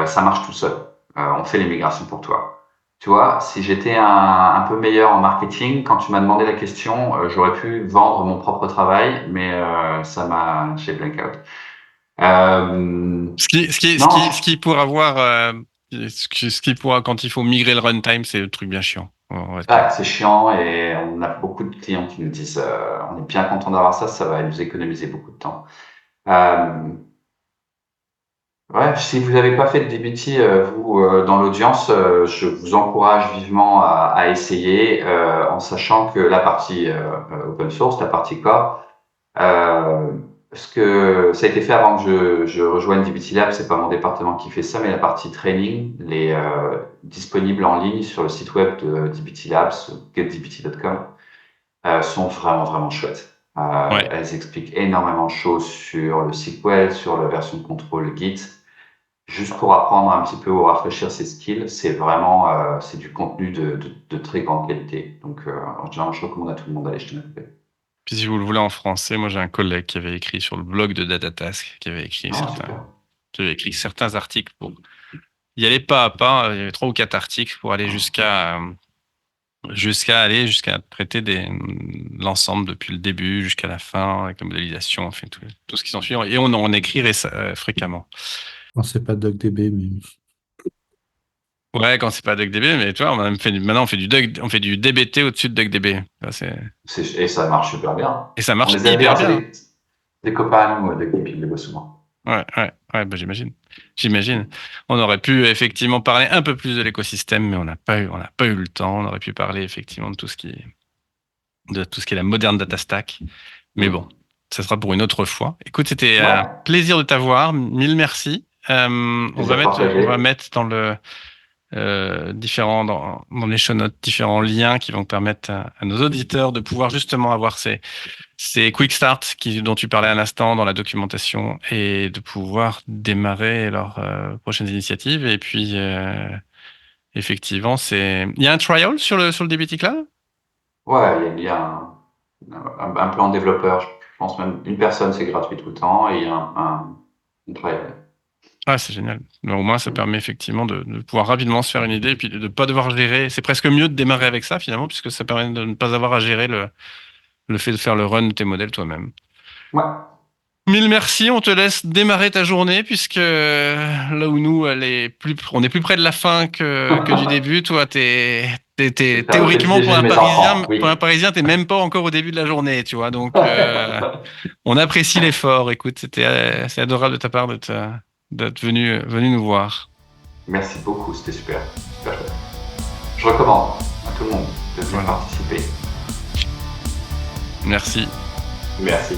Ça marche tout seul. On fait les migrations pour toi. Tu vois, si j'étais un peu meilleur en marketing, quand tu m'as demandé la question, j'aurais pu vendre mon propre travail, mais j'ai blank out. Ce qui pourra avoir, ce qui pourra, quand il faut migrer le runtime, c'est le truc bien chiant. C'est chiant et on a beaucoup de clients qui nous disent, on est bien content d'avoir ça, ça va nous économiser beaucoup de temps. Ouais, si vous n'avez pas fait de DBT, vous, dans l'audience, je vous encourage vivement à essayer, en sachant que la partie open source, la partie core, parce que ça a été fait avant que je rejoigne DBT Lab, c'est pas mon département qui fait ça, mais la partie training, les disponibles en ligne sur le site web de DBT Labs, getdbt.com, sont vraiment, vraiment chouettes. Elles expliquent énormément de choses sur le SQL, sur la version de contrôle Git. Juste pour apprendre un petit peu ou rafraîchir ses skills, c'est vraiment c'est du contenu de très grande qualité. Donc, en général, je recommande à tout le monde d'aller jeter un coup d'œil. Puis si vous le voulez en français, moi j'ai un collègue qui avait écrit sur le blog de Datatask, qui avait écrit certains articles pour y aller pas à pas. Il y avait 3 ou 4 articles pour aller jusqu'à traiter l'ensemble depuis le début jusqu'à la fin, avec la modélisation, enfin tout ce qui s'en suit. Et on en écrit fréquemment. Non, c'est pas DuckDB, mais... Ouais, quand c'est pas DuckDB, mais tu vois, maintenant on fait du DBT au-dessus de DuckDB. Et ça marche super bien. Et ça marche hyper bien. Des copains à nous, DuckDB, ils les voient souvent. Ouais, bah j'imagine. On aurait pu effectivement parler un peu plus de l'écosystème, mais on n'a pas eu le temps. On aurait pu parler effectivement de tout ce qui est la moderne data stack. Mais bon, ça sera pour une autre fois. Écoute, c'était un plaisir de t'avoir. Mille merci. On va mettre dans le dans les show notes différents liens qui vont permettre à nos auditeurs de pouvoir justement avoir ces quick starts dont tu parlais à l'instant dans la documentation et de pouvoir démarrer leurs prochaines initiatives. Et puis effectivement, il y a un trial sur le DBT Cloud? Ouais, il y a un plan développeur. Je pense même une personne, c'est gratuit tout le temps, et il y a un trial. Ah, c'est génial. Mais au moins, ça permet effectivement de pouvoir rapidement se faire une idée et puis de ne pas devoir gérer. C'est presque mieux de démarrer avec ça finalement, puisque ça permet de ne pas avoir à gérer le fait de faire le run de tes modèles toi-même. Ouais. Mille merci, on te laisse démarrer ta journée, puisque là où nous, on est plus près de la fin que du début. Toi, théoriquement, pour un Parisien, t'es même pas encore au début de la journée, tu vois. Donc, on apprécie l'effort. Écoute, c'est adorable de ta part d'être venu nous voir. Merci beaucoup, c'était super chouette. Je recommande à tout le monde de venir participer. Merci. Merci.